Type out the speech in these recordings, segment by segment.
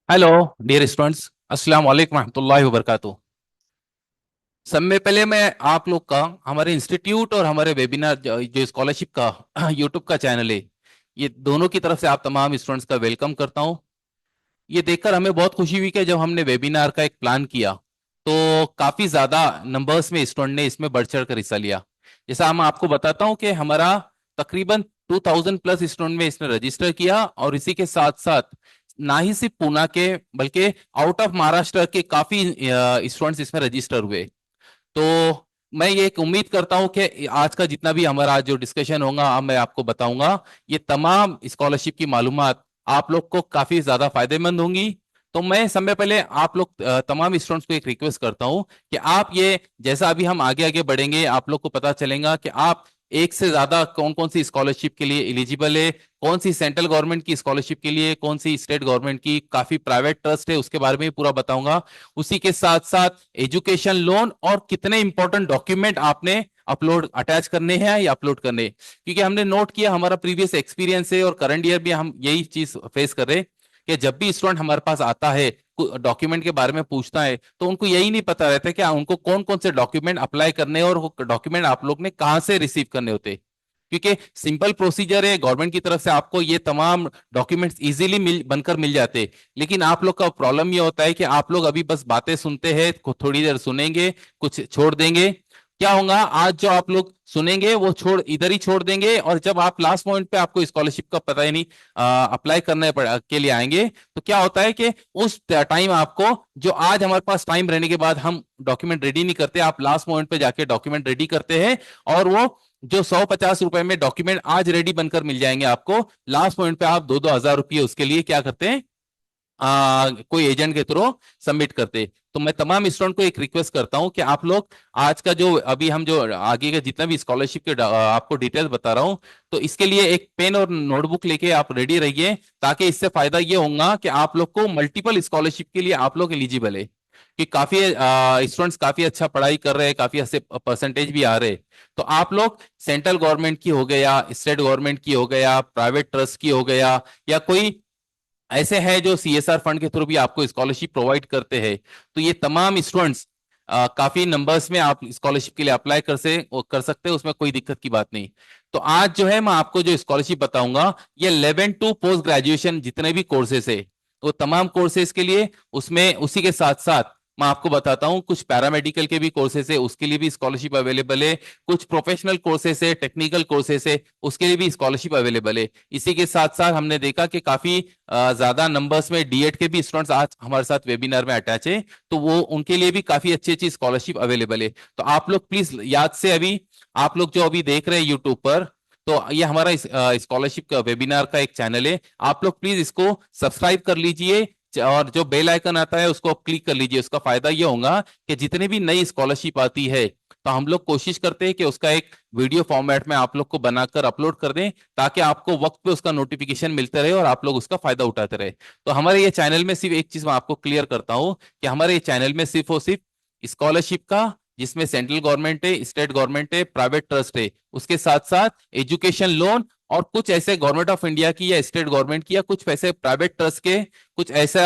Hello dear students, अस्सलाम वालेकुम रहमतुल्लाहि व बरकातुहू। सब में पहले मैं आप लोग का हमारे इंस्टीट्यूट और हमारे वेबिनार जो स्कॉलरशिप का यूट्यूब का चैनल है, ये दोनों की तरफ से आप तमाम स्टूडेंट्स का वेलकम करता हूँ। ये देखकर हमें बहुत खुशी हुई कि जब हमने वेबिनार का एक प्लान किया तो काफी ज्यादा नंबर्स में स्टूडेंट ने इसमें बढ़ चढ़ कर हिस्सा लिया। जैसा हम आपको बताता हूँ कि हमारा तकरीबन 2000 प्लस स्टूडेंट में इसने रजिस्टर किया, और इसी के साथ साथ ना ही सिर्फ पूना के बल्कि आउट ऑफ महाराष्ट्र के काफी स्टूडेंट्स इसमें रजिस्टर हुए। तो मैं ये एक उम्मीद करता हूं कि आज का जितना भी हमारा आज जो डिस्कशन होगा, अब मैं आपको बताऊंगा, ये तमाम स्कॉलरशिप की मालूमात आप लोग को काफी ज्यादा फायदेमंद होंगी। तो मैं समय पहले आप लोग तमाम स्टूडेंट्स को एक रिक्वेस्ट करता हूं कि आप ये, जैसा अभी हम आगे आगे बढ़ेंगे आप लोग को पता चलेगा कि आप एक से ज्यादा कौन कौन सी स्कॉलरशिप के लिए एलिजिबल है, कौन सी सेंट्रल गवर्नमेंट की स्कॉलरशिप के लिए, कौन सी स्टेट गवर्नमेंट की, काफी प्राइवेट ट्रस्ट है उसके बारे में भी पूरा बताऊंगा। उसी के साथ साथ एजुकेशन लोन और कितने इंपॉर्टेंट डॉक्यूमेंट आपने अपलोड अटैच करने हैं या अपलोड करने, क्योंकि हमने नोट किया हमारा प्रीवियस एक्सपीरियंस है और करंट ईयर भी हम यही चीज फेस कर रहे हैं कि जब भी स्टूडेंट हमारे पास आता है डॉक्यूमेंट के बारे में पूछता है तो उनको यही नहीं पता रहता कि उनको कौन कौन से डॉक्यूमेंट अप्लाई करने हैं और वो डॉक्यूमेंट आप लोग ने कहाँ से रिसीव करने होते हैं। क्योंकि सिंपल प्रोसीजर है, गवर्नमेंट की तरफ से आपको ये तमाम डॉक्यूमेंट्स इजीली बनकर मिल जाते, लेकिन आप लोग का प्रॉब्लम ये होता है कि आप लोग अभी बस बातें सुनते हैं, थोड़ी देर सुनेंगे, कुछ छोड़ देंगे। क्या होगा, आज जो आप लोग सुनेंगे वो छोड़ इधर ही छोड़ देंगे, और जब आप लास्ट पॉइंट पे आपको स्कॉलरशिप का पता ही नहीं अप्लाई करने के लिए आएंगे, तो क्या होता है कि उस टाइम आपको, जो आज हमारे पास टाइम रहने के बाद हम डॉक्यूमेंट रेडी नहीं करते, आप लास्ट पॉइंट पे जाके डॉक्यूमेंट रेडी करते हैं, और वो जो 150 रुपए में डॉक्यूमेंट आज रेडी बनकर मिल जाएंगे आपको, लास्ट पॉइंट पे आप 2-2 हजार रुपये उसके लिए क्या करते हैं, कोई एजेंट के थ्रू सबमिट करते। तो मैं तमाम स्टूडेंट को एक रिक्वेस्ट करता हूं कि आप लोग आज का जो अभी हम जो आगे का जितना भी स्कॉलरशिप के आपको डिटेल्स बता रहा हूं, तो इसके लिए एक पेन और नोटबुक लेके आप रेडी रहिए, ताकि इससे फायदा ये होगा कि आप लोग को मल्टीपल स्कॉलरशिप के लिए आप लोग एलिजिबल है। कि काफी स्टूडेंट्स काफी अच्छा पढ़ाई कर रहे हैं, काफी अच्छे परसेंटेज भी आ रहे हैं। तो आप लोग सेंट्रल गवर्नमेंट की हो गया, स्टेट गवर्नमेंट की हो गया, प्राइवेट ट्रस्ट की हो गया, या कोई ऐसे हैं जो सीएसआर फंड के थ्रू भी आपको स्कॉलरशिप प्रोवाइड करते हैं, तो ये तमाम स्टूडेंट्स काफी नंबर्स में आप स्कॉलरशिप के लिए अप्लाई कर सकते हैं, उसमें कोई दिक्कत की बात नहीं। तो आज जो है मैं आपको जो स्कॉलरशिप बताऊंगा, ये 11 टू पोस्ट ग्रेजुएशन जितने भी कोर्सेस है, वो तमाम कोर्सेज के लिए, उसमें उसी के साथ साथ मैं आपको बताता हूं कुछ पैरामेडिकल के भी कोर्सेज है, उसके लिए भी स्कॉलरशिप अवेलेबल है, कुछ प्रोफेशनल कोर्सेज है, टेक्निकल कोर्सेज है, उसके लिए भी स्कॉलरशिप अवेलेबल है। इसी के साथ साथ हमने देखा कि काफी ज्यादा नंबर्स में डीएड के भी स्टूडेंट्स आज हमारे साथ वेबिनार में अटैच है, तो वो उनके लिए भी काफी अच्छी अच्छी स्कॉलरशिप अवेलेबल है। तो आप लोग प्लीज याद से, अभी आप लोग जो अभी देख रहे हैं यूट्यूब पर, तो ये हमारा स्कॉलरशिप का वेबिनार का एक चैनल है, आप लोग प्लीज इसको सब्सक्राइब कर लीजिए, और जो बेल आइकन आता है उसको आप क्लिक कर लीजिए। उसका फायदा ये होगा कि जितने भी नई स्कॉलरशिप आती है, तो हम लोग कोशिश करते हैं कि उसका एक वीडियो फॉर्मेट में आप लोग को बनाकर अपलोड कर दें, ताकि आपको वक्त पे उसका नोटिफिकेशन मिलते रहे और आप लोग उसका फायदा उठाते रहे। तो हमारे ये चैनल में सिर्फ एक चीज मैं आपको क्लियर करता हूं कि हमारे ये चैनल में सिर्फ और सिर्फ स्कॉलरशिप का, जिसमें सेंट्रल गवर्नमेंट है, स्टेट गवर्नमेंट है, प्राइवेट ट्रस्ट है, उसके साथ साथ एजुकेशन लोन, और कुछ ऐसे गवर्नमेंट ऑफ इंडिया की या स्टेट गवर्नमेंट की या कुछ ऐसे प्राइवेट ट्रस्ट के कुछ ऐसा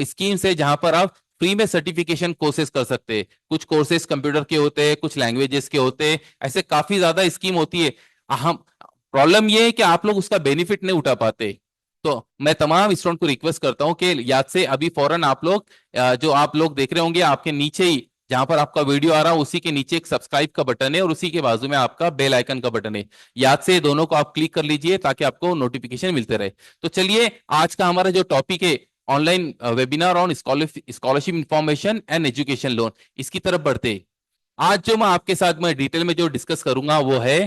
स्कीम्स है जहां पर आप फ्री में सर्टिफिकेशन कोर्सेज कर सकते हैं। कुछ कोर्सेज कंप्यूटर के होते हैं, कुछ लैंग्वेजेस के होते हैं, ऐसे काफी ज्यादा स्कीम होती है। हम प्रॉब्लम ये है कि आप लोग उसका बेनिफिट नहीं उठा पाते। तो मैं तमाम स्टूडेंट को रिक्वेस्ट करता हूं कि याद से अभी फौरन आप लोग जो आप लोग देख रहे होंगे आपके नीचे ही, जहां पर आपका वीडियो आ रहा है उसी के नीचे एक सब्सक्राइब का बटन है, और उसी के बाजू में आपका बेल आइकन का बटन है। याद से दोनों को आप क्लिक कर लीजिए ताकि आपको नोटिफिकेशन मिलते रहे। तो चलिए, आज का हमारा जो टॉपिक है, online webinar on scholarship information and education loan, इसकी तरफ बढ़ते हैं। आज जो मैं आपके साथ में डिटेल में जो डिस्कस करूंगा वो है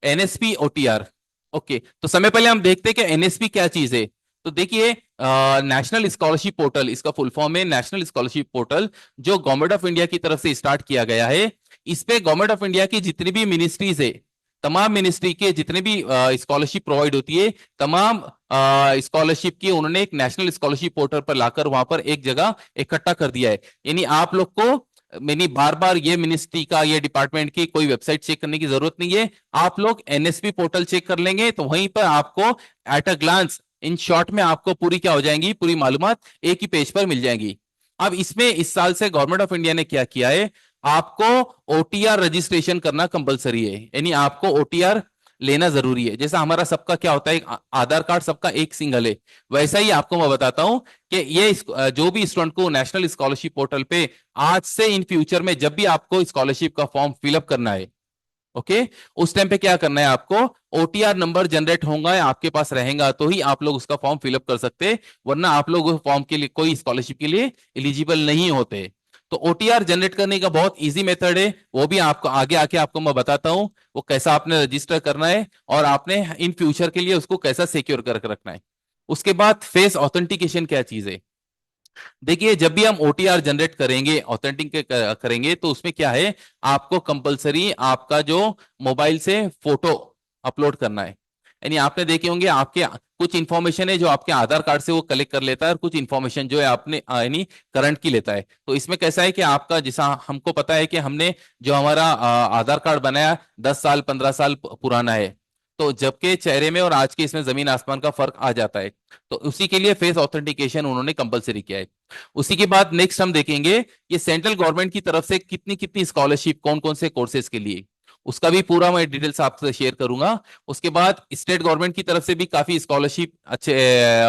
एनएसपी ओटीआर। ओके, तो समय पहले हम देखते हैं कि एनएसपी क्या चीज है। तो देखिए, नेशनल स्कॉलरशिप पोर्टल, इसका फुल फॉर्म है नेशनल स्कॉलरशिप पोर्टल, जो गवर्नमेंट ऑफ इंडिया की तरफ से स्टार्ट किया गया है। इस पे गवर्नमेंट ऑफ इंडिया की जितनी भी मिनिस्ट्रीज है, तमाम मिनिस्ट्री के जितने भी स्कॉलरशिप प्रोवाइड होती है, तमाम स्कॉलरशिप की उन्होंने एक नेशनल स्कॉलरशिप पोर्टल पर लाकर वहां पर एक जगह इकट्ठा कर दिया है। यानी आप लोग को मैंने बार बार ये मिनिस्ट्री का, ये डिपार्टमेंट की कोई वेबसाइट चेक करने की जरूरत नहीं है। आप लोग एनएसपी पोर्टल चेक कर लेंगे तो वहीं पर आपको at a glance in short में आपको पूरी क्या हो जाएंगी, पूरी मालूमात एक ही पेज पर मिल जाएंगी। अब इसमें इस साल से गवर्नमेंट ऑफ इंडिया ने क्या किया है, आपको ओटीआर रजिस्ट्रेशन करना कंपलसरी है, यानी आपको ओटीआर लेना जरूरी है। जैसा हमारा सबका क्या होता है, आधार कार्ड सबका एक सिंगल है, वैसा ही आपको मैं बताता हूं कि ये जो भी स्टूडेंट को नेशनल स्कॉलरशिप पोर्टल पे आज से इन फ्यूचर में जब भी आपको स्कॉलरशिप का फॉर्म फिलअप करना है, ओके, उस टाइम पे क्या करना है, आपको ओटीआर नंबर जनरेट होगा या आपके पास रहेगा तो ही आप लोग उसका फॉर्म फिलअप कर सकते हैं, वरना आप लोग उस फॉर्म के लिए, कोई स्कॉलरशिप के लिए एलिजिबल नहीं होते। तो ओटीआर जनरेट करने का बहुत इजी मेथड है, वो भी आपको आगे आके आपको मैं बताता हूं वो कैसा आपने रजिस्टर करना है और आपने इन फ्यूचर के लिए उसको कैसा सिक्योर करके रखना है। उसके बाद फेस ऑथेंटिकेशन क्या चीज है, देखिए जब भी हम ओटीआर जनरेट करेंगे, ऑथेंटिक करेंगे, तो उसमें क्या है, आपको कंपलसरी आपका जो मोबाइल से फोटो अपलोड करना है। यानी आपने देखे होंगे आपके कुछ इंफॉर्मेशन है जो आपके आधार कार्ड से वो कलेक्ट कर लेता है और कुछ इंफॉर्मेशन जो है आपने यानी करंट की लेता है। तो इसमें कैसा है कि आपका, जैसा हमको पता है कि हमने जो हमारा आधार कार्ड बनाया 10 साल 15 साल पुराना है, तो जबकि चेहरे में और आज के इसमें जमीन आसमान का फर्क आ जाता है। तो उसी के लिए फेस ऑथेंटिकेशन उन्होंने कंपलसरी किया है। उसी के बाद नेक्स्ट हम देखेंगे ये सेंट्रल गवर्नमेंट की तरफ से कितनी कितनी स्कॉलरशिप कौन कौन से कोर्सेज के लिए, उसका भी पूरा मैं डिटेल्स आपसे शेयर करूंगा। उसके बाद स्टेट गवर्नमेंट की तरफ से भी काफी स्कॉलरशिप अच्छे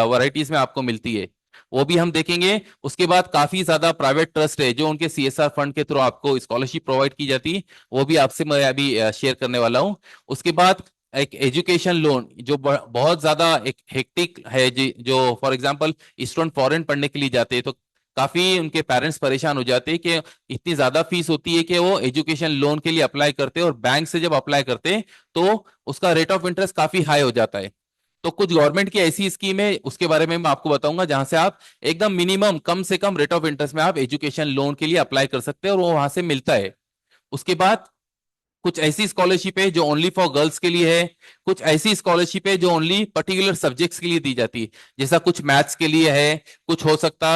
वैरायटीज में आपको मिलती है, वो भी हम देखेंगे। उसके बाद काफी ज्यादा प्राइवेट ट्रस्ट है जो उनके सीएसआर फंड के थ्रू आपको स्कॉलरशिप प्रोवाइड की जाती है, वो भी आपसे मैं अभी शेयर करने वाला हूं। उसके बाद एक एजुकेशन लोन जो बहुत ज्यादा एक हेक्टिक है जो फॉर एग्जांपल स्टूडेंट फॉरेन पढ़ने के लिए जाते हैं, तो काफी उनके पेरेंट्स परेशान हो जाते हैं कि इतनी ज्यादा फीस होती है कि वो एजुकेशन लोन के लिए अप्लाई करते हैं और बैंक से जब अप्लाई करते हैं तो उसका रेट ऑफ इंटरेस्ट काफी हाई हो जाता है। तो कुछ गवर्नमेंट की ऐसी स्कीम है, उसके बारे में मैं आपको बताऊंगा, जहां से आप एकदम मिनिमम कम से कम रेट ऑफ इंटरेस्ट में आप एजुकेशन लोन के लिए अप्लाई कर सकते हैं और वो वहां से मिलता है। उसके बाद कुछ ऐसी स्कॉलरशिप है जो ओनली फॉर गर्ल्स के लिए है, कुछ ऐसी स्कॉलरशिप है जो ओनली पर्टिकुलर सब्जेक्ट्स के लिए दी जाती है, जैसा कुछ मैथ्स के लिए है, कुछ हो सकता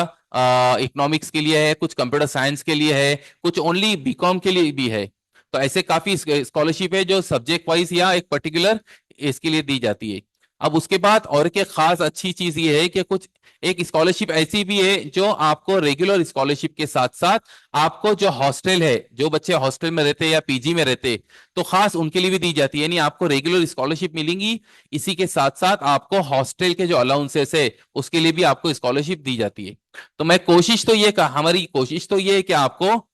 इकोनॉमिक्स के लिए है, कुछ कंप्यूटर साइंस के लिए है, कुछ ओनली बीकॉम के लिए भी है। तो ऐसे काफी स्कॉलरशिप है जो सब्जेक्ट वाइज या एक पर्टिकुलर इसके लिए दी जाती है। अब उसके बाद और एक खास अच्छी चीज ये है कि कुछ एक स्कॉलरशिप ऐसी भी है जो आपको रेगुलर स्कॉलरशिप के साथ साथ आपको जो हॉस्टल है, जो बच्चे हॉस्टल में रहते हैं या पीजी में रहते हैं, तो खास उनके लिए भी दी जाती है, यानी आपको रेगुलर स्कॉलरशिप मिलेंगी, इसी के साथ साथ आपको हॉस्टल के जो अलाउंसेस है उसके लिए भी आपको स्कॉलरशिप दी जाती है। तो मैं कोशिश तो ये हमारी कोशिश तो ये है कि आपको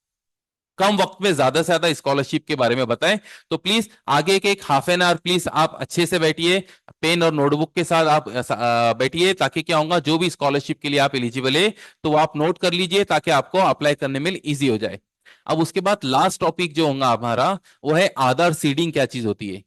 कम वक्त में ज्यादा से ज्यादा स्कॉलरशिप के बारे में बताएं। तो प्लीज आगे के एक हाफ एन आवर प्लीज आप अच्छे से बैठिए, पेन और नोटबुक के साथ आप बैठिए, ताकि क्या होगा, जो भी स्कॉलरशिप के लिए आप एलिजिबल है तो वो आप नोट कर लीजिए ताकि आपको अप्लाई करने में इजी हो जाए। अब उसके बाद लास्ट टॉपिक जो होगा हमारा वो है आधार सीडिंग क्या चीज होती है,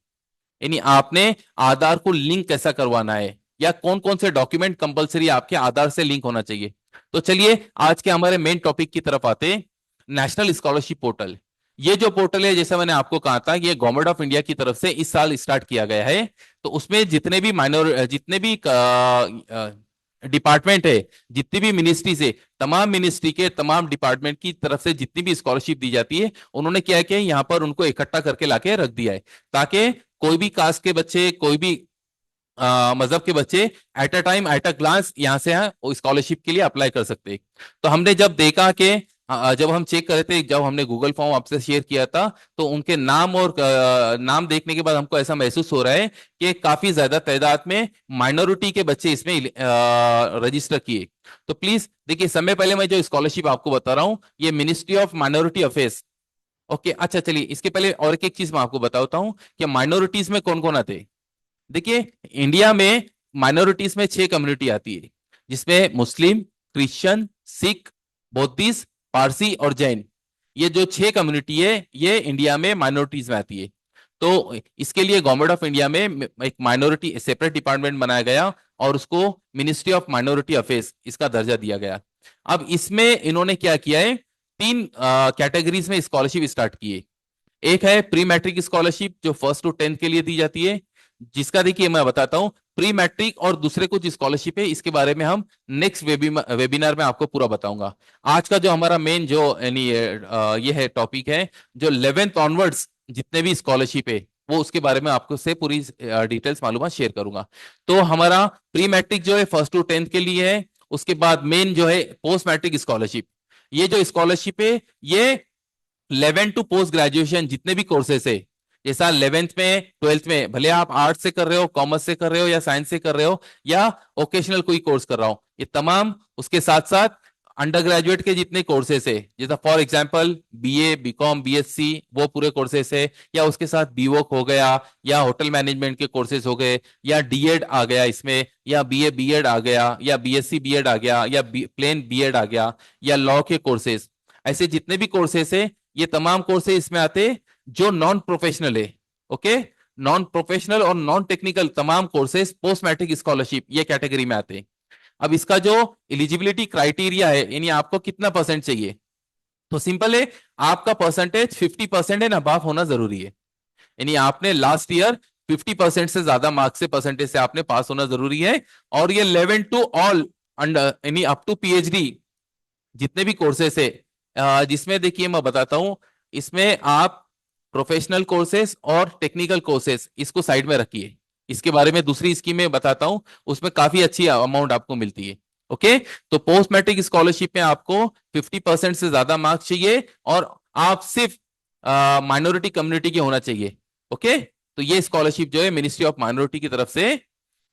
यानी आपने आधार को लिंक कैसा करवाना है या कौन कौन से डॉक्यूमेंट कंपलसरी आपके आधार से लिंक होना चाहिए। तो चलिए आज के हमारे मेन टॉपिक की तरफ आते हैं, नेशनल स्कॉलरशिप पोर्टल। ये जो पोर्टल है, जैसे मैंने आपको कहा था, ये गवर्नमेंट ऑफ इंडिया की तरफ से इस साल स्टार्ट किया गया है। तो उसमें जितने भी डिपार्टमेंट है, जितनी भी मिनिस्ट्री से, तमाम मिनिस्ट्री के तमाम डिपार्टमेंट की तरफ से जितनी भी स्कॉलरशिप दी जाती है, उन्होंने क्या किया, यहाँ पर उनको इकट्ठा करके लाके रख दिया है, ताकि कोई भी कास्ट के बच्चे, कोई भी मजहब के बच्चे at a time at a glance यहाँ से स्कॉलरशिप के लिए अप्लाई कर सकते हैं। तो हमने जब देखा कि जब हम चेक कर रहे थे, जब हमने गूगल फॉर्म आपसे शेयर किया था, तो उनके नाम और नाम देखने के बाद हमको ऐसा महसूस हो रहा है कि काफी ज्यादा तादाद में माइनॉरिटी के बच्चे इसमें रजिस्टर किए। तो प्लीज देखिए, समय पहले मैं जो स्कॉलरशिप आपको बता रहा हूँ, ये ministry of minority affairs. Okay, अच्छा चलिए, इसके पहले और एक चीज मैं आपको बताता हूँ कि माइनॉरिटीज में कौन कौन आते हैं। देखिए, इंडिया में माइनॉरिटीज में 6 कम्युनिटी आती है, जिसमें मुस्लिम, क्रिश्चियन, सिख, बौद्धिस्ट, पारसी और जैन। ये जो 6 कम्युनिटी है ये इंडिया में माइनॉरिटीज में आती है। तो इसके लिए गवर्नमेंट ऑफ इंडिया में एक माइनॉरिटी सेपरेट डिपार्टमेंट बनाया गया और उसको मिनिस्ट्री ऑफ माइनॉरिटी अफेयर्स इसका दर्जा दिया गया। अब इसमें इन्होंने क्या किया है, 3 कैटेगरीज में स्कॉलरशिप स्टार्ट की है। एक है प्री मैट्रिक स्कॉलरशिप जो 1st to 10th के लिए दी जाती है, जिसका देखिए मैं बताता हूं प्री मैट्रिक और दूसरे कुछ स्कॉलरशिप है, इसके बारे में हम नेक्स्ट वेबिनार में आपको पूरा बताऊंगा। आज का जो हमारा मेन जो यानी ये है टॉपिक है, जो 11th ऑनवर्ड्स जितने भी स्कॉलरशिप है, वो उसके बारे में आपको से पूरी डिटेल्स मालूमात शेयर करूंगा। तो हमारा प्री मैट्रिक जो है 1st to 10th के लिए है। उसके बाद मेन जो है पोस्ट मैट्रिक स्कॉलरशिप। ये जो स्कॉलरशिप है ये 11 टू पोस्ट ग्रेजुएशन जितने भी कोर्सेस है, जैसा 11th में 12th में, भले आप आर्ट्स से कर रहे हो, कॉमर्स से कर रहे हो या साइंस से कर रहे हो या ओकेशनल कोई कोर्स कर रहा हो, ये तमाम, उसके साथ साथ अंडर ग्रेजुएट के जितने कोर्सेस है, जैसा for example BA, BCom, BSc, वो पूरे कोर्सेस है, या उसके साथ बीवोक हो गया, या होटल मैनेजमेंट के कोर्सेज हो गए, या डीएड आ गया इसमें, या बीए बीएड आ गया, या बीएससी बीएड आ गया, या प्लेन बीएड आ गया, या लॉ के कोर्सेज, ऐसे जितने भी कोर्सेस है ये तमाम कोर्सेज इसमें आते हैं जो नॉन प्रोफेशनल है। ओके, नॉन प्रोफेशनल और नॉन टेक्निकल तमाम कोर्सेज पोस्ट मैट्रिक स्कॉलरशिप ये कैटेगरी में आते हैं। अब इसका जो एलिजिबिलिटी क्राइटेरिया है, यानी आपको कितना परसेंट चाहिए, तो सिंपल है, आपका परसेंटेज 50% एंड अबव होना जरूरी है। यानी आपने लास्ट ईयर 50% से ज्यादा मार्क्स से परसेंटेज से आपने पास होना जरूरी है। और ये 11 टू ऑल अंडर यानी अप टू पीएचडी जितने भी कोर्सेस है, जिसमें देखिए मैं बताता हूं, इसमें आप प्रोफेशनल कोर्सेस और टेक्निकल कोर्सेस इसको साइड में रखिए, इसके बारे में दूसरी स्कीम में बताता हूं, उसमें काफी अच्छी अमाउंट आपको मिलती है। ओके, तो पोस्ट मैट्रिक स्कॉलरशिप में आपको 50% से ज्यादा मार्क्स चाहिए और आप सिर्फ माइनॉरिटी कम्युनिटी के होना चाहिए। ओके, तो ये स्कॉलरशिप जो है मिनिस्ट्री ऑफ माइनॉरिटी की तरफ से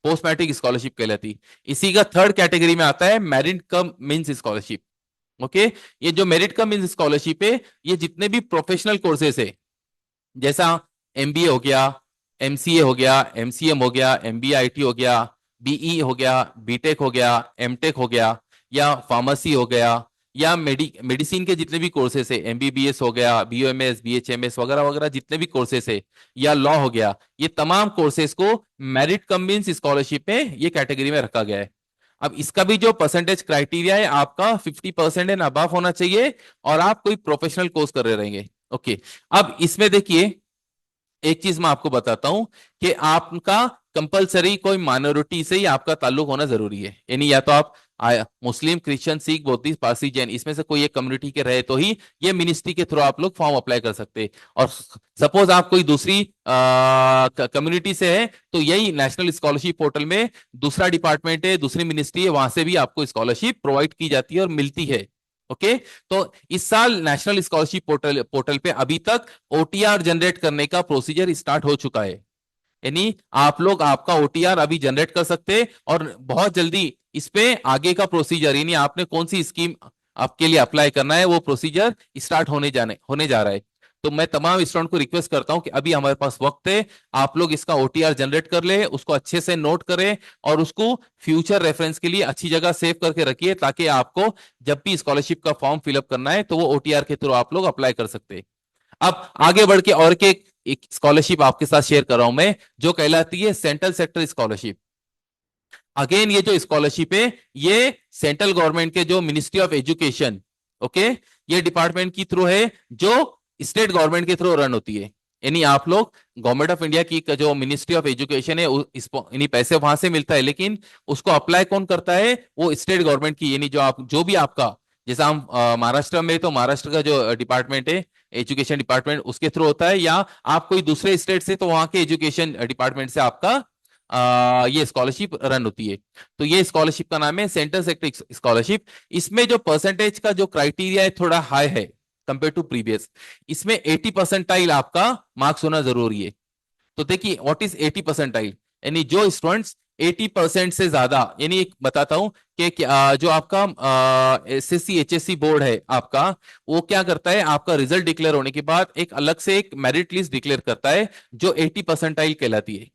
पोस्ट मैट्रिक स्कॉलरशिप कहलाती। इसी का थर्ड कैटेगरी में आता है मेरिट कम मींस स्कॉलरशिप। ओके, ये जो मेरिट कम मींस स्कॉलरशिप है, ये जितने भी प्रोफेशनल कोर्सेस है, जैसा एमबीए हो गया, एमसीए हो गया, एमसीएम हो गया, एमबीए आईटी हो गया, बीई हो गया, बीटेक हो गया, एमटेक हो गया, या फार्मेसी हो गया, या मेडिसिन के जितने भी कोर्सेस है, एमबीबीएस हो गया, बीओएमएस, बीएचएमएस वगैरह वगैरह जितने भी कोर्सेस है, या लॉ हो गया, ये तमाम कोर्सेस को मेरिट कम मींस स्कॉलरशिप में ये कैटेगरी में रखा गया है। अब इसका भी जो परसेंटेज क्राइटेरिया है, आपका 50% एंड अबव होना चाहिए और आप कोई प्रोफेशनल कोर्स कर रहे रहेंगे। ओके, अब इसमें देखिए एक चीज मैं आपको बताता हूं कि आपका कंपलसरी कोई माइनॉरिटी से ही आपका ताल्लुक होना जरूरी है। यानी या तो आप मुस्लिम, क्रिश्चियन, सिख, बुद्धिस्ट, पारसी, जैन, इसमें से कोई एक कम्युनिटी के रहे तो ही ये मिनिस्ट्री के थ्रू आप लोग फॉर्म अप्लाई कर सकते हैं। और सपोज आप कोई दूसरी कम्युनिटी से है तो यही नेशनल स्कॉलरशिप पोर्टल में दूसरा डिपार्टमेंट है, दूसरी मिनिस्ट्री है, वहां से भी आपको स्कॉलरशिप प्रोवाइड की जाती है और मिलती है। ओके, तो इस साल नेशनल स्कॉलरशिप पोर्टल पे अभी तक ओटीआर जनरेट करने का प्रोसीजर स्टार्ट हो चुका है। यानी आप लोग आपका ओटीआर अभी जनरेट कर सकते हैं और बहुत जल्दी इस पे आगे का प्रोसीजर, यानी आपने कौन सी स्कीम आपके लिए अप्लाई करना है, वो प्रोसीजर स्टार्ट होने जा रहा है। तो मैं तमाम स्टूडेंट को रिक्वेस्ट करता हूं कि अभी हमारे पास वक्त है, आप लोग इसका ओटीआर जनरेट कर ले, उसको अच्छे से नोट करें और उसको फ्यूचर रेफरेंस के लिए अच्छी जगह सेव करके रखिए, ताकि आपको जब भी स्कॉलरशिप का फॉर्म फिलअप करना है तो वो ओटीआर के थ्रू आप लोग अप्लाई कर सकते हैं। अब आगे बढ़ के और के एक स्कॉलरशिप आपके साथ शेयर कर रहा हूं मैं, जो कहलाती है सेंट्रल सेक्टर स्कॉलरशिप। अगेन ये जो स्कॉलरशिप है ये सेंट्रल गवर्नमेंट के जो मिनिस्ट्री ऑफ एजुकेशन, ओके, ये डिपार्टमेंट की थ्रू है, जो स्टेट गवर्नमेंट के थ्रू रन होती है। यानी आप लोग गवर्नमेंट ऑफ इंडिया की जो मिनिस्ट्री ऑफ एजुकेशन है, यानी पैसे वहां से मिलता है, लेकिन उसको अप्लाई कौन करता है, वो स्टेट गवर्नमेंट की, यानी जो भी आपका, जैसा हम महाराष्ट्र में, तो महाराष्ट्र का जो डिपार्टमेंट है एजुकेशन डिपार्टमेंट, उसके थ्रू होता है, या आप कोई दूसरे स्टेट से तो वहां के एजुकेशन डिपार्टमेंट से आपका ये स्कॉलरशिप रन होती है। तो ये स्कॉलरशिप का नाम है सेंट्रल सेक्टर स्कॉलरशिप। इसमें जो परसेंटेज का जो क्राइटेरिया है थोड़ा हाई है कंपेयर टू प्रीवियस। इसमें 80% आपका मार्क्स होना जरूरी है। तो देखिए व्हाट इज 80%, यानी जो स्टूडेंट्स 80% से ज्यादा, यानी एक बताता हूं कि जो आपका एसएससी एचएससी बोर्ड है आपका, वो क्या करता है, आपका रिजल्ट डिक्लेयर होने के बाद एक अलग से एक मेरिट लिस्ट डिक्लेयर करता है जो 80% कहलाती है।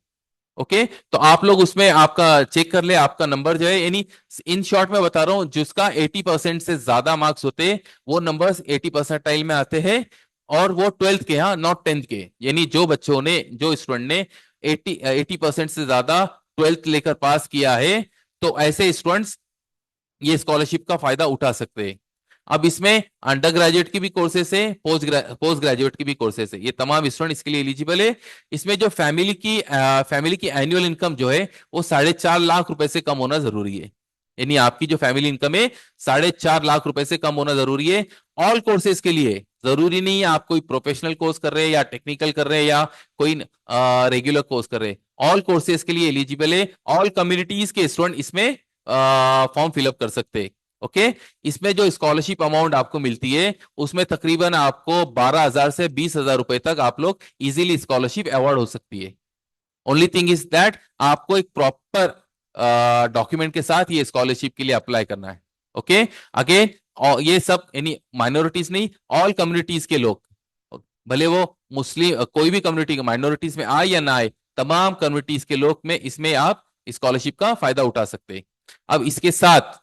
ओके, तो आप लोग उसमें आपका चेक कर ले, आपका नंबर जो है, यानी इन शॉर्ट में बता रहा हूं, जिसका 80% से ज्यादा मार्क्स होते हैं वो नंबर्स 80% में आते हैं, और वो 12th के, हाँ, नॉट 10th के। यानी जो बच्चों ने, जो स्टूडेंट ने 80% से ज्यादा 12th लेकर पास किया है, तो ऐसे स्टूडेंट्स ये स्कॉलरशिप का फायदा उठा सकते हैं। अब इसमें अंडर ग्रेजुएट की भी कोर्सेस है, पोस्ट ग्रेजुएट की भी कोर्सेस है, ये तमाम स्टूडेंट इसके लिए एलिजिबल है। इसमें जो फैमिली की एनुअल इनकम जो है वो 4.5 लाख रुपए से कम होना जरूरी है। यानी आपकी जो फैमिली इनकम है 4.5 लाख रुपए से कम होना जरूरी है ऑल कोर्सेज के लिए। जरूरी नहीं है आप कोई प्रोफेशनल कोर्स कर रहे हैं या टेक्निकल कर रहे हैं या कोई रेगुलर कोर्स कर रहे हैं, ऑल कोर्सेज के लिए एलिजिबल है। ऑल कम्युनिटीज के स्टूडेंट इसमें फॉर्म फिलअप कर सकते हैं। ओके, इसमें जो स्कॉलरशिप अमाउंट आपको मिलती है उसमें तकरीबन आपको 12,000 से 20,000 रुपए तक आप लोग इजीली स्कॉलरशिप अवार्ड हो सकती है। ओनली थिंग इज दैट आपको एक प्रॉपर डॉक्यूमेंट के साथ ये स्कॉलरशिप के लिए अप्लाई करना है। ओके, अगेन और ये सब यानी माइनॉरिटीज नहीं, ऑल कम्युनिटीज के लोग, भले वो मुस्लिम कोई भी कम्युनिटी माइनॉरिटीज में आए या ना आए, तमाम कम्युनिटीज के लोग में इसमें आप स्कॉलरशिप का फायदा उठा सकते हैं। अब इसके साथ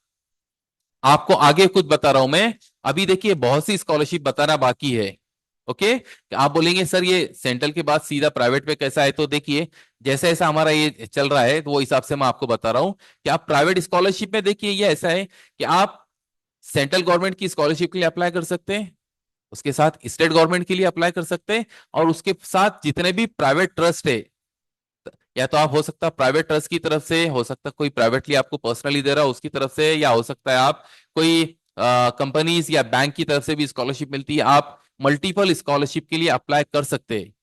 आपको आगे कुछ बता रहा हूं मैं। अभी देखिए बहुत सी स्कॉलरशिप बताना बाकी है। ओके, आप बोलेंगे सर ये सेंट्रल के बाद सीधा प्राइवेट पे कैसा है, तो देखिए जैसा ऐसा हमारा ये चल रहा है तो वो हिसाब से मैं आपको बता रहा हूं कि आप प्राइवेट स्कॉलरशिप में देखिए ये ऐसा है कि आप सेंट्रल गवर्नमेंट की स्कॉलरशिप के लिए अप्लाई कर सकते हैं, उसके साथ स्टेट गवर्नमेंट के लिए अप्लाई कर सकते हैं, और उसके साथ जितने भी प्राइवेट ट्रस्ट है, या तो आप हो सकता है प्राइवेट ट्रस्ट की तरफ से, हो सकता है कोई प्राइवेटली आपको पर्सनली दे रहा है उसकी तरफ से, या हो सकता है आप कोई कंपनीज या बैंक की तरफ से भी स्कॉलरशिप मिलती है, आप मल्टीपल स्कॉलरशिप के लिए अप्लाई कर सकते हैं।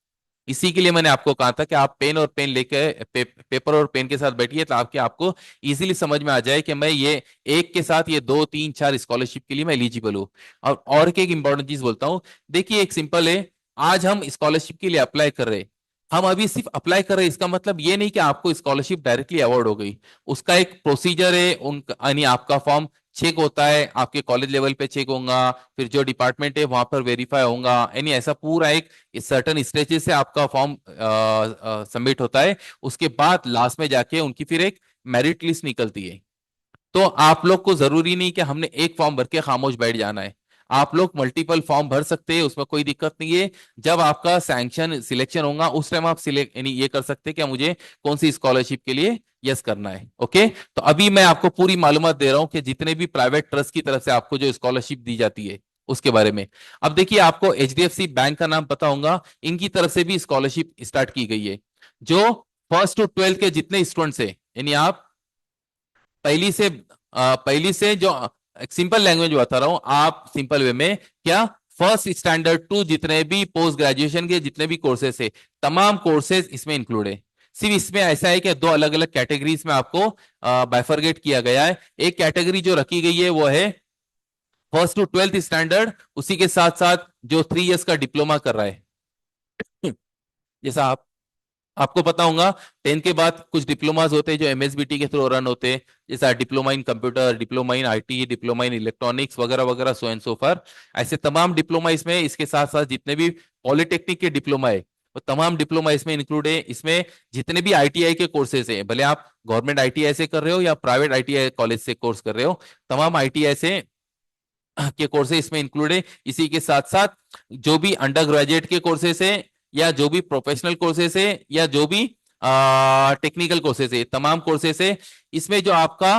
इसी के लिए मैंने आपको कहा था कि आप पेन और पेन लेके पेपर और पेन के साथ बैठिए ताकि आपको इजीली समझ में आ जाए कि मैं ये एक के साथ ये 2 3 4 स्कॉलरशिप के लिए मैं एलिजिबल हूँ। और एक इंपॉर्टेंट चीज बोलता हूँ, देखिए एक सिंपल है, आज हम स्कॉलरशिप के लिए अप्लाई कर रहे हैं, हम अभी सिर्फ अप्लाई कर रहे हैं, इसका मतलब ये नहीं कि आपको स्कॉलरशिप डायरेक्टली अवार्ड हो गई। उसका एक प्रोसीजर है, उन यानी आपका फॉर्म चेक होता है, आपके कॉलेज लेवल पे चेक होगा, फिर जो डिपार्टमेंट है वहां पर वेरीफाई होगा, यानी ऐसा पूरा एक सर्टन स्टेजेस से आपका फॉर्म सबमिट होता है। उसके बाद लास्ट में जाके उनकी फिर एक मेरिट लिस्ट निकलती है। तो आप लोग को जरूरी नहीं कि हमने एक फॉर्म भर के खामोश बैठ जाना है, आप लोग मल्टीपल फॉर्म भर सकते हैं, उसमें कोई दिक्कत नहीं है। जब आपका सैंक्शन सिलेक्शन होगा उस टाइम आप सिलेक्ट यानी ये कर सकते हैं कि मुझे कौन सी स्कॉलरशिप के लिए यस करना है। ओके, तो अभी मैं आपको पूरी मालूमात दे रहा हूं कि जितने भी प्राइवेट ट्रस्ट की तरफ से आपको जो स्कॉलरशिप दी जाती है उसके बारे में। अब देखिए आपको एचडीएफसी बैंक का नाम पता होगा, इनकी तरफ से भी स्कॉलरशिप स्टार्ट की गई है। जो फर्स्ट टू ट्वेल्थ के जितने स्टूडेंट्स है, यानी आप पहली से जो एक सिंपल लैंग्वेज बता रहा हूं, आप सिंपल वे में क्या, फर्स्ट स्टैंडर्ड टू जितने भी पोस्ट ग्रेजुएशन के जितने भी कोर्सेस है, तमाम कोर्सेज इसमें इंक्लूड है। सिर्फ इसमें ऐसा है कि दो अलग अलग कैटेगरीज में आपको बाइफरगेट किया गया है। एक कैटेगरी जो रखी गई है वो है फर्स्ट टू ट्वेल्थ स्टैंडर्ड, उसी के साथ साथ जो 3 इयर्स का डिप्लोमा कर रहा है। जैसा आपको पता होगा 10th के बाद कुछ डिप्लोमास होते हैं जो एमएसबीटी के थ्रू रन होते हैं, जैसा diploma in computer, diploma in IT, diploma in electronics वगैरह वगैरह, सो एंड सो फॉर। ऐसे तमाम डिप्लोमा इसमें, इसके साथ साथ जितने भी पॉलिटेक्निक के डिप्लोमा है वो तमाम डिप्लोमा इसमें इंक्लूड है। इसमें जितने भी आईटीआई के कोर्सेज हैं, भले आप गवर्नमेंट आईटीआई से कर रहे हो या प्राइवेट आईटीआई कॉलेज से कोर्स कर रहे हो, तमाम आईटीआई से के कोर्सेज इसमें इंक्लूड है। इसी के साथ साथ जो भी अंडर ग्रेजुएट के कोर्सेज है, या जो भी प्रोफेशनल कोर्सेज है, या जो भी टेक्निकल कोर्सेज है, तमाम कोर्सेज है। इसमें जो आपका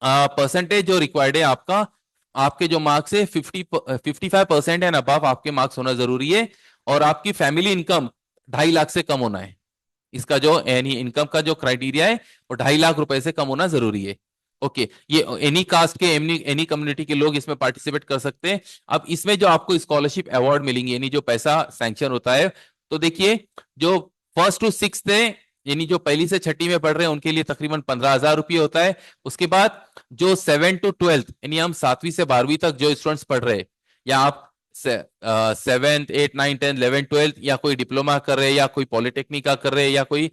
परसेंटेज जो रिक्वायर्ड है आपका, आपके जो मार्क्स है 55% एंड अबव आपके मार्क्स होना जरूरी है, और आपकी फैमिली इनकम 2.5 लाख से कम होना है। इसका जो एनी इनकम का जो क्राइटेरिया है वो 2.5 लाख रुपए से कम होना जरूरी है। ओके, ये एनी कास्ट के एनी कम्युनिटी के लोग इसमें पार्टिसिपेट कर सकते हैं। अब इसमें जो आपको स्कॉलरशिप अवार्ड मिलेंगे, यानी जो पैसा सैंक्शन होता है, तो देखिए जो फर्स्ट टू सिक्स है, यानी जो पहली से छठी में पढ़ रहे हैं उनके लिए तकरीबन 15,000 रुपये होता है। उसके बाद जो 7 to 12 यानी हम 7वीं से 12वीं तक जो स्टूडेंट्स पढ़ रहे हैं, या आप 7th 8th 9th 10th 11th 12th या कोई डिप्लोमा कर रहे हैं, या कोई पॉलिटेक्निक का कर रहे हैं, या कोई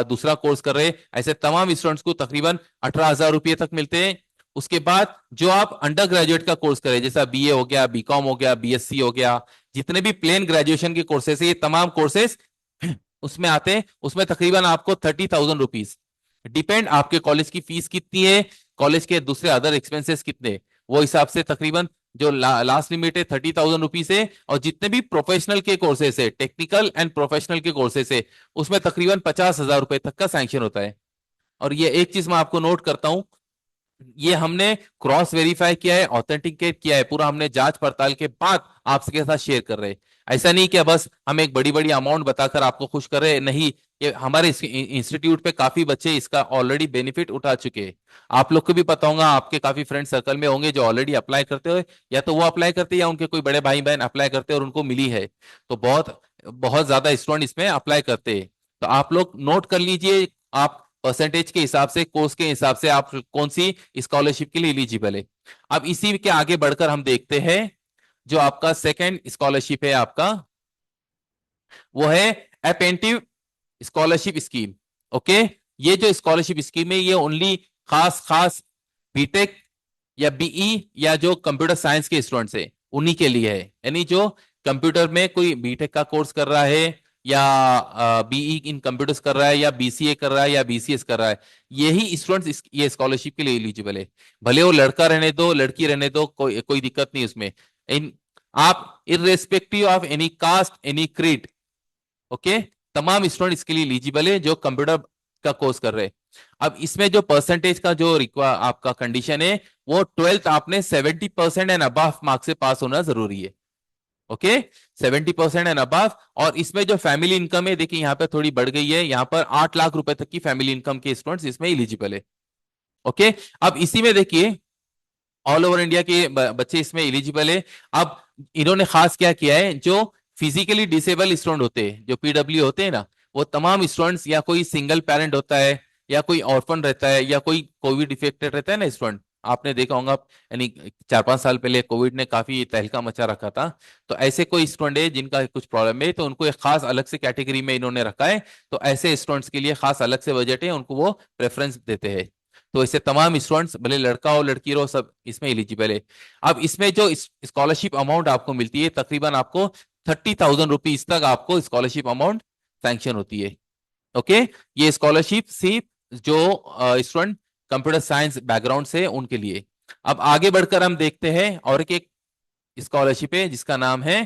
दूसरा कोर्स कर रहे हैं, ऐसे तमाम स्टूडेंट्स को तकरीबन 18,000 रुपये तक मिलते हैं। उसके बाद जो आप अंडर ग्रेजुएट का कोर्स करें, जैसा बीए हो गया, बीकॉम हो गया, बीएससी हो गया, जितने भी प्लेन ग्रेजुएशन के कोर्सेस है, ये तमाम कोर्सेस उसमें आते हैं। उसमें तकरीबन आपको 30,000 रुपीज, डिपेंड आपके कॉलेज की फीस कितनी है, कॉलेज के दूसरे अदर एक्सपेंसेस कितने, वो हिसाब से तकरीबन जो लास्ट लिमिट है 30,000 रुपीज है। और जितने भी प्रोफेशनल के कोर्सेस है, टेक्निकल एंड प्रोफेशनल के कोर्सेस है, उसमें तकरीबन 50,000 रुपए तक का सैंक्शन होता है। और ये एक चीज मैं आपको नोट करता हूं, ये हमने क्रॉस वेरीफाई किया है, ऑथेंटिकेट किया है, पूरा हमने जांच पड़ताल के बाद आपके साथ शेयर कर रहे हैं। ऐसा नहीं कि बस हम एक बड़ी बड़ी अमाउंट बताकर आपको खुश कर रहे हैं, नहीं। ये हमारे इंस्टीट्यूट पे काफी बच्चे इसका ऑलरेडी बेनिफिट उठा चुके हैं। आप लोग को भी पता होगा, आपके काफी फ्रेंड सर्कल में होंगे जो ऑलरेडी अप्लाई करते हो, या तो वो अप्लाई करते हैं या उनके कोई बड़े भाई बहन अप्लाई करते हैं और उनको मिली है। तो बहुत बहुत ज्यादा स्टूडेंट इसमें अप्लाई करते हैं। तो आप लोग नोट कर लीजिए, आप परसेंटेज के हिसाब से, कोर्स के हिसाब से आप कौन सी स्कॉलरशिप के लिए एलिजिबल है। अब इसी के आगे बढ़कर हम देखते हैं जो आपका सेकंड स्कॉलरशिप है आपका, वो है अपेंटिव स्कॉलरशिप स्कीम। ओके, ये जो स्कॉलरशिप स्कीम है ये ओनली खास खास बीटेक या बीई या जो कंप्यूटर साइंस के स्टूडेंट्स है उन्हीं के लिए है। यानी जो कंप्यूटर में कोई बीटेक का कोर्स कर रहा है, या बीई इन कंप्यूटर्स कर रहा है, या बीसीए कर रहा है, या बीसीएस कर रहा है, यही स्टूडेंट्स ये स्कॉलरशिप के लिए एलिजिबल है। भले वो लड़का रहने दो लड़की रहने दो, कोई दिक्कत नहीं उसमें। इन आप irrespective of any caste any creed, okay, तमाम स्टूडेंट इसके लिए एलिजिबल है जो कंप्यूटर का कोर्स कर रहे हैं। अब इसमें जो परसेंटेज का जो आपका कंडीशन है, वो 12th आपने 70% एंड अबव मार्क्स से पास होना जरूरी है। Okay, 70% and above. और इसमें जो फैमिली इनकम है, देखिए यहाँ पे थोड़ी बढ़ गई है, यहाँ पर 8 लाख रुपए तक की फैमिली इनकम के स्टूडेंट्स इसमें एलिजिबल है। ओके, अब इसी में देखिए ऑल ओवर इंडिया के बच्चे इसमें एलिजिबल है। अब इन्होंने खास क्या किया है, जो फिजिकली डिसेबल स्टूडेंट होते हैं, जो पीडब्ल्यू होते हैं ना, वो तमाम स्टूडेंट्स, या कोई सिंगल पेरेंट होता है, या कोई ऑर्फन रहता है, या कोई कोविड इफेक्टेड रहता है ना स्टूडेंट, आपने देखा होगा। यानी 4-5 साल पहले कोविड ने काफी तहलका मचा रखा था। तो ऐसे कोई स्टूडेंट है जिनका कुछ प्रॉब्लम है, तो उनको एक खास अलग से कैटेगरी में इन्होंने रखा है। तो ऐसे स्टूडेंट्स के लिए खास अलग से बजट है, उनको वो प्रेफरेंस देते हैं। तो इससे तमाम स्टूडेंट्स, भले लड़का हो लड़की हो, सब इसमें एलिजिबल है। अब इसमें जो स्कॉलरशिप अमाउंट आपको मिलती है, तकरीबन आपको 30,000 रुपीज तक आपको स्कॉलरशिप अमाउंट सैंक्शन होती है। ओके, ये स्कॉलरशिप सिर्फ जो स्टूडेंट कंप्यूटर साइंस बैकग्राउंड से उनके लिए। अब आगे बढ़कर हम देखते हैं और एक स्कॉलरशिप है जिसका नाम है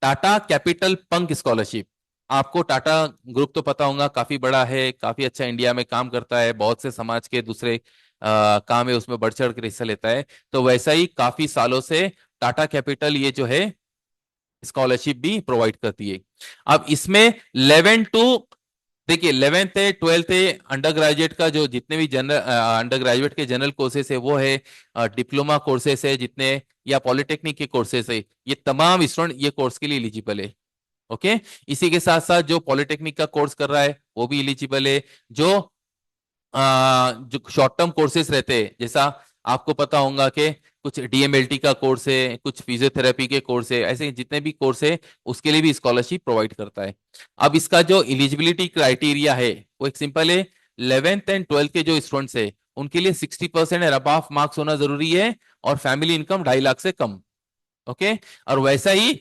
टाटा कैपिटल पंक स्कॉलरशिप। आपको टाटा ग्रुप तो पता होगा, काफी बड़ा है, काफी अच्छा इंडिया में काम करता है, बहुत से समाज के दूसरे काम है उसमें बढ़ चढ़ कर हिस्सा लेता है। तो वैसा ही काफी सालों से टाटा कैपिटल ये जो है स्कॉलरशिप भी प्रोवाइड करती है। अब इसमें 11 टू, देखिए 11th है 12th है, अंडर ग्रेजुएट का जो जितने भी जनरल अंडर ग्रेजुएट के जनरल कोर्सेस है वो है, डिप्लोमा कोर्सेस है जितने, या पॉलिटेक्निक के कोर्सेस है, ये तमाम स्टूडेंट ये कोर्स के लिए एलिजिबल है। ओके, इसी के साथ साथ जो पॉलिटेक्निक का कोर्स कर रहा है वो भी एलिजिबल है। जो जो शॉर्ट टर्म कोर्सेज रहते हैं, जैसा आपको पता होगा कि कुछ डीएमएलटी का कोर्स है, कुछ फिजियोथेरेपी के कोर्स है, ऐसे जितने भी कोर्स है उसके लिए भी स्कॉलरशिप प्रोवाइड करता है। अब इसका जो एलिजिबिलिटी क्राइटेरिया है वो एक सिंपल है। 11th एंड 12th के जो स्टूडेंट्स है उनके लिए 60% एंड अबव मार्क्स होना जरूरी है, और फैमिली इनकम 2.5 लाख से कम। ओके, और वैसा ही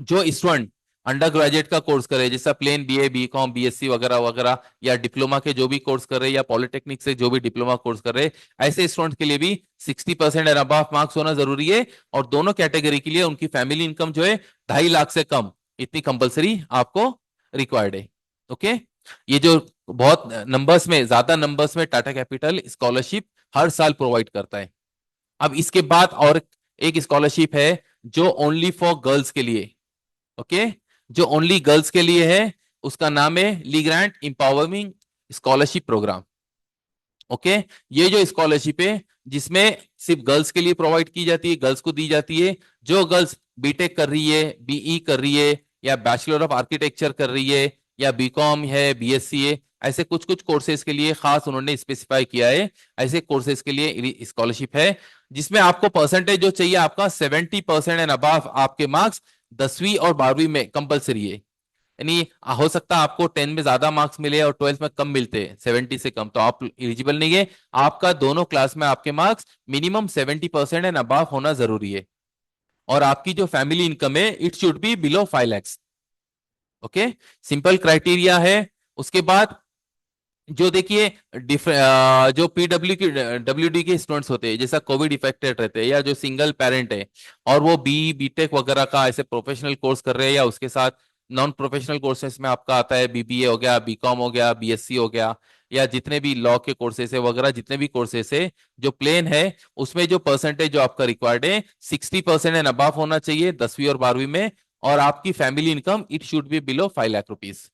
जो स्टूडेंट अंडर ग्रेजुएट का कोर्स करे, जैसा प्लेन बीए बीकॉम बीएससी वगैरह वगैरह, या डिप्लोमा के जो भी कोर्स कर रहे, या पॉलिटेक्निक से जो भी डिप्लोमा कोर्स कर रहे, ऐसे स्टूडेंट के लिए भी 60% एंड अबव मार्क्स होना जरूरी है। और दोनों कैटेगरी के लिए उनकी फैमिली इनकम जो है 2.5 लाख से कम, इतनी कंपलसरी आपको रिक्वायर्ड है। ओके, ये जो बहुत नंबर्स में, ज्यादा नंबर्स में टाटा कैपिटल स्कॉलरशिप हर साल प्रोवाइड करता है। अब इसके बाद और एक स्कॉलरशिप है जो ओनली फॉर गर्ल्स के लिए, ओके, जो ओनली गर्ल्स के लिए है, उसका नाम है Lee grant empowering scholarship programme. Okay, ये जो स्कॉलरशिप है जिसमें सिर्फ गर्ल्स के लिए प्रोवाइड की जाती है, गर्ल्स को दी जाती है। जो गर्ल्स बीटेक कर रही है, बीई कर रही है, या बैचलर ऑफ आर्किटेक्चर कर रही है, या बीकॉम है, बीएससी है, ऐसे कुछ कुछ कोर्सेज के लिए खास उन्होंने स्पेसिफाई किया है। ऐसे कोर्सेज के लिए स्कॉलरशिप है जिसमें आपको परसेंटेज जो चाहिए आपका 70% एंड अबव आपके मार्क्स 10वीं और 12वीं में कंपलसरी है। यानी हो सकता है आपको 10 में ज्यादा मार्क्स मिले और 12th में कम मिलते हैं, 70 से कम, तो आप एलिजिबल नहीं है। आपका दोनों क्लास में आपके मार्क्स मिनिमम 70% एंड अबव होना जरूरी है। और आपकी जो फैमिली इनकम है it should be below 5 lakhs। Okay, simple criteria है। उसके बाद जो देखिए जो पीडब्ल्यू की डब्ल्यूडी के स्टूडेंट्स होते हैं, जैसा कोविड इफेक्टेड रहते हैं, या जो सिंगल पेरेंट है और वो बीटेक वगैरह का ऐसे प्रोफेशनल कोर्स कर रहे हैं, या उसके साथ नॉन प्रोफेशनल कोर्सेज में आपका आता है बीबीए हो गया, बीकॉम हो गया, बीएससी हो गया, या जितने भी लॉ के कोर्सेज है वगैरह, जितने भी कोर्सेज है जो प्लेन है, उसमें जो परसेंटेज जो आपका रिक्वायर्ड है 60% एंड अबव होना चाहिए 10वीं और 12वीं में। और आपकी family income it should be below 5 lakh rupees.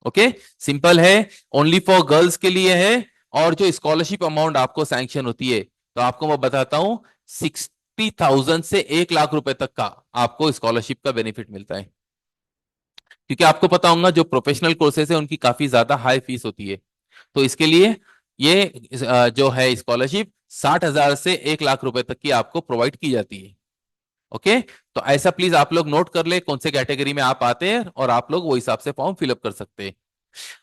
Okay, simple है, ओनली फॉर गर्ल्स के लिए है। और जो स्कॉलरशिप अमाउंट आपको सैंक्शन होती है, तो आपको मैं बताता हूं, 60,000 से 1 लाख रुपए तक का आपको स्कॉलरशिप का बेनिफिट मिलता है। क्योंकि आपको पता होगा जो प्रोफेशनल कोर्सेज है उनकी काफी ज्यादा हाई फीस होती है। तो इसके लिए ये जो है स्कॉलरशिप 60,000 से 1 लाख रुपए तक की आपको प्रोवाइड की जाती है। ओके, तो ऐसा प्लीज आप लोग नोट कर ले कौन से कैटेगरी में आप आते हैं, और आप लोग वो हिसाब से फॉर्म फिलअप कर सकते हैं।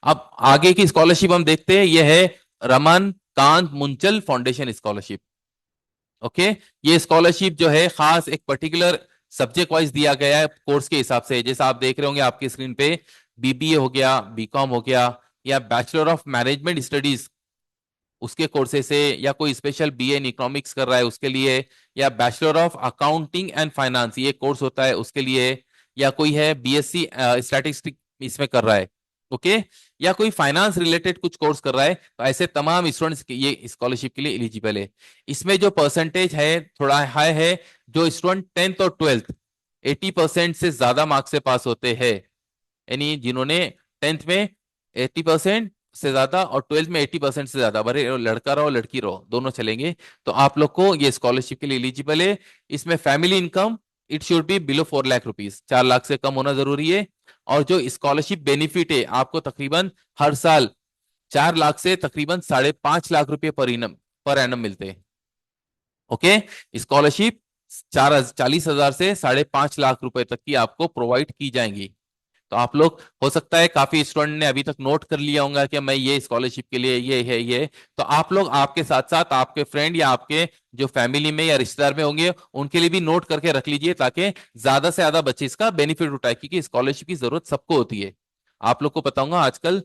अब आगे की स्कॉलरशिप हम देखते हैं, ये है Raman Kant Munjal foundation scholarship. Okay, ये स्कॉलरशिप जो है खास एक पर्टिकुलर सब्जेक्ट वाइज दिया गया है कोर्स के हिसाब से। जैसा आप देख रहे होंगे आपकी स्क्रीन पे, बीबीए हो गया, बीकॉम हो गया, या बैचलर ऑफ मैनेजमेंट स्टडीज उसके कोर्सेज से, या कोई स्पेशल बीए इन इकोनॉमिक्स कर रहा है उसके लिए, या bachelor of accounting and finance ये कोर्स होता है उसके लिए, या कोई है बीएससी स्टैटिस्टिक इसमें कर रहा है। ओके, या कोई फाइनेंस रिलेटेड कुछ कोर्स कर रहा है, तो ऐसे तमाम स्टूडेंट्स ये स्कॉलरशिप के लिए एलिजिबल है। इसमें जो परसेंटेज है थोड़ा हाई है, जो स्टूडेंट 10th और 12th 80% से ज्यादा मार्क्स से पास होते हैं, यानी जिन्होंने 10th में 80% से ज्यादा और 12th में 80% से ज्यादा, भले लड़का रहो लड़की रहो दोनों चलेंगे, तो आप लोग को ये स्कॉलरशिप के लिए एलिजिबल है। इसमें family income it should be below 4 lakh rupees, 4 lakh से कम होना जरूरी है। और जो स्कॉलरशिप बेनिफिट है आपको तकरीबन हर साल 4 लाख से तकरीबन 5.5 लाख रुपए पर एनम मिलते हैं। ओके, स्कॉलरशिप 40,000 से 5.5 लाख रुपए तक की आपको प्रोवाइड की जाएंगी। तो आप लोग, हो सकता है काफी स्टूडेंट ने अभी तक नोट कर लिया होगा कि मैं ये स्कॉलरशिप के लिए ये है ये, तो आप लोग आपके साथ साथ आपके फ्रेंड या आपके जो फैमिली में या रिश्तेदार में होंगे उनके लिए भी नोट करके रख लीजिए, ताकि ज्यादा से ज्यादा बच्चे इसका बेनिफिट उठाए, क्योंकि स्कॉलरशिप की जरूरत सबको होती है। आप लोग को बताऊंगा आजकल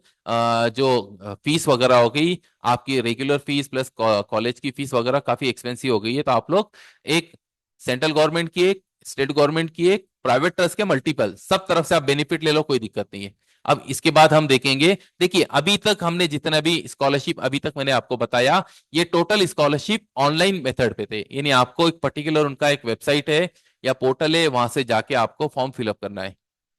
जो फीस वगैरह हो गई, आपकी रेगुलर फीस प्लस कॉलेज की फीस वगैरह काफी एक्सपेंसिव हो गई है। तो आप लोग एक सेंट्रल गवर्नमेंट की एक, स्टेट गवर्नमेंट की एक, प्राइवेट ट्रस्ट के मल्टीपल, सब तरफ से आप बेनिफिट ले लो, कोई दिक्कत नहीं है। अब इसके बाद हम देखेंगे, देखिए अभी तक हमने जितना भी स्कॉलरशिप अभी तक मैंने आपको बताया, ये टोटल स्कॉलरशिप ऑनलाइन मेथड पे थे, यानी आपको एक पर्टिकुलर उनका एक वेबसाइट है या पोर्टल है, वहां से जाके आपको फॉर्म फिलअप करना है।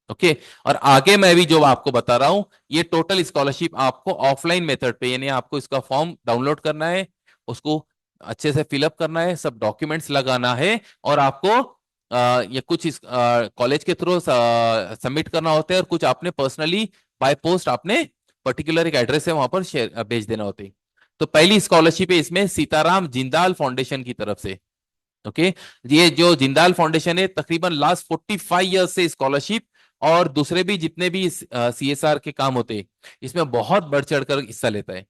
ओके, और आगे मैं भी जो आपको बता रहा हूं, ये टोटल स्कॉलरशिप आपको ऑफलाइन मेथड पे, यानी आपको इसका फॉर्म डाउनलोड करना है, उसको अच्छे से फिलअप करना है, सब डॉक्यूमेंट्स लगाना है, और आपको ये कुछ इस कॉलेज के थ्रू सबमिट करना होता है, और कुछ आपने पर्सनली बाय पोस्ट आपने पर्टिकुलर एक एड्रेस है वहां पर शेयर भेज देना होते हैं। तो पहली स्कॉलरशिप है इसमें सीताराम जिंदाल फाउंडेशन की तरफ से। ओके, ये जो जिंदाल फाउंडेशन है तकरीबन लास्ट 45 ईयर्स से स्कॉलरशिप और दूसरे भी जितने भी सीएसआर के काम होते हैं इसमें बहुत बढ़ चढ़कर हिस्सा लेता है।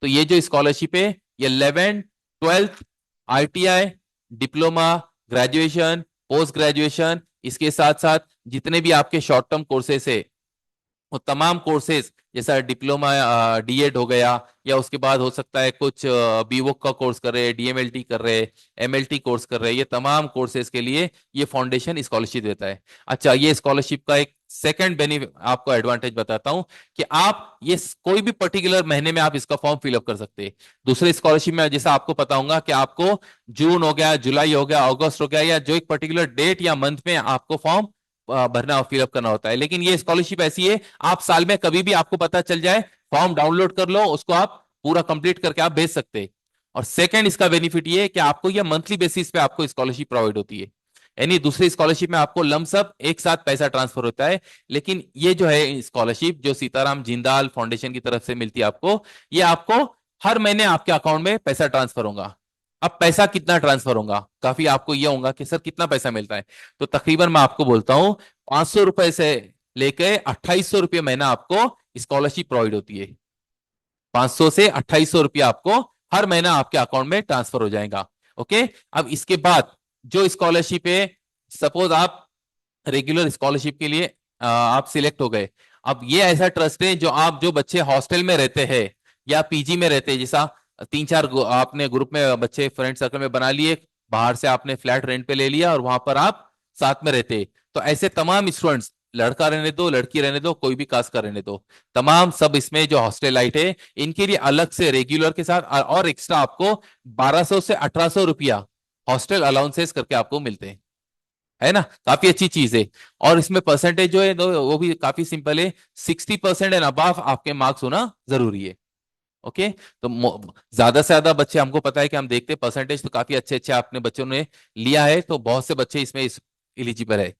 तो ये जो स्कॉलरशिप है, ये 11th 12th ITI, diploma, graduation, post graduation, इसके साथ साथ जितने भी आपके शॉर्ट टर्म कोर्सेस है वो तमाम कोर्सेज, जैसा डिप्लोमा डीएड हो गया, या उसके बाद हो सकता है कुछ बीवोक का कोर्स कर रहे हैं, डीएमएलटी कर रहे हैं, एमएलटी कोर्स कर रहे हैं, ये तमाम कोर्सेज के लिए ये फाउंडेशन स्कॉलरशिप देता है। अच्छा, ये स्कॉलरशिप का एक सेकंड बेनिफिट आपको एडवांटेज बताता हूं, कि आप ये कोई भी पर्टिकुलर महीने में आप इसका फॉर्म फिलअप कर सकते हैं। दूसरे स्कॉलरशिप में जैसा आपको पता होगा कि आपको जून हो गया, जुलाई हो गया, अगस्त हो गया, या जो एक पर्टिकुलर डेट या मंथ में आपको फॉर्म भरना और फिलअप करना होता है। लेकिन ये स्कॉलरशिप ऐसी है, आप साल में कभी भी आपको पता चल जाए, फॉर्म डाउनलोड कर लो, उसको आप पूरा कंप्लीट करके आप भेज सकते हैं। और सेकंड इसका बेनिफिट ये है कि आपको ये मंथली बेसिस पे आपको स्कॉलरशिप प्रोवाइड होती है, यानी दूसरी स्कॉलरशिप में आपको लमसम एक साथ पैसा ट्रांसफर होता है। लेकिन ये जो है स्कॉलरशिप जो सीताराम जिंदाल फाउंडेशन की तरफ से मिलती है आपको, ये आपको हर महीने आपके अकाउंट में पैसा ट्रांसफर होगा। अब पैसा कितना ट्रांसफर होगा, काफी आपको यह होगा कि सर कितना पैसा मिलता है, तो तकरीबन मैं आपको बोलता हूं 500 रुपए से लेकर 2800 रुपये महीना आपको स्कॉलरशिप प्रोवाइड होती है। 500 से 2800 रुपया आपको हर महीना आपके अकाउंट में ट्रांसफर हो जाएगा। ओके, अब इसके बाद जो स्कॉलरशिप है, सपोज आप रेगुलर स्कॉलरशिप के लिए आप सिलेक्ट हो गए। अब ये ऐसा ट्रस्ट है जो आप, जो बच्चे हॉस्टल में रहते हैं या पीजी में रहते हैं, जैसा 3 4 आपने ग्रुप में बच्चे फ्रेंड सर्कल में बना लिए, बाहर से आपने फ्लैट रेंट पे ले लिया और वहां पर आप साथ में रहते हैं, तो ऐसे तमाम स्टूडेंट्स, लड़का रहने दो लड़की रहने दो कोई भी कास्ट का रहने दो, तमाम सब इसमें जो हॉस्टलाइट है इनके लिए अलग से रेगुलर के साथ और एक्स्ट्रा आपको 1200 से 1800 रुपया हॉस्टल अलाउंसेस करके आपको मिलते हैं। है ना, काफी अच्छी चीज है। और इसमें परसेंटेज जो है वो भी काफी सिंपल है, 60% एंड अबाव आपके मार्क्स होना जरूरी है। ओके। तो ज्यादा से ज्यादा बच्चे, हमको पता है कि हम देखते हैं परसेंटेज तो काफी अच्छे अच्छे आपने बच्चों ने लिया है, तो बहुत से बच्चे इसमें एलिजिबल है।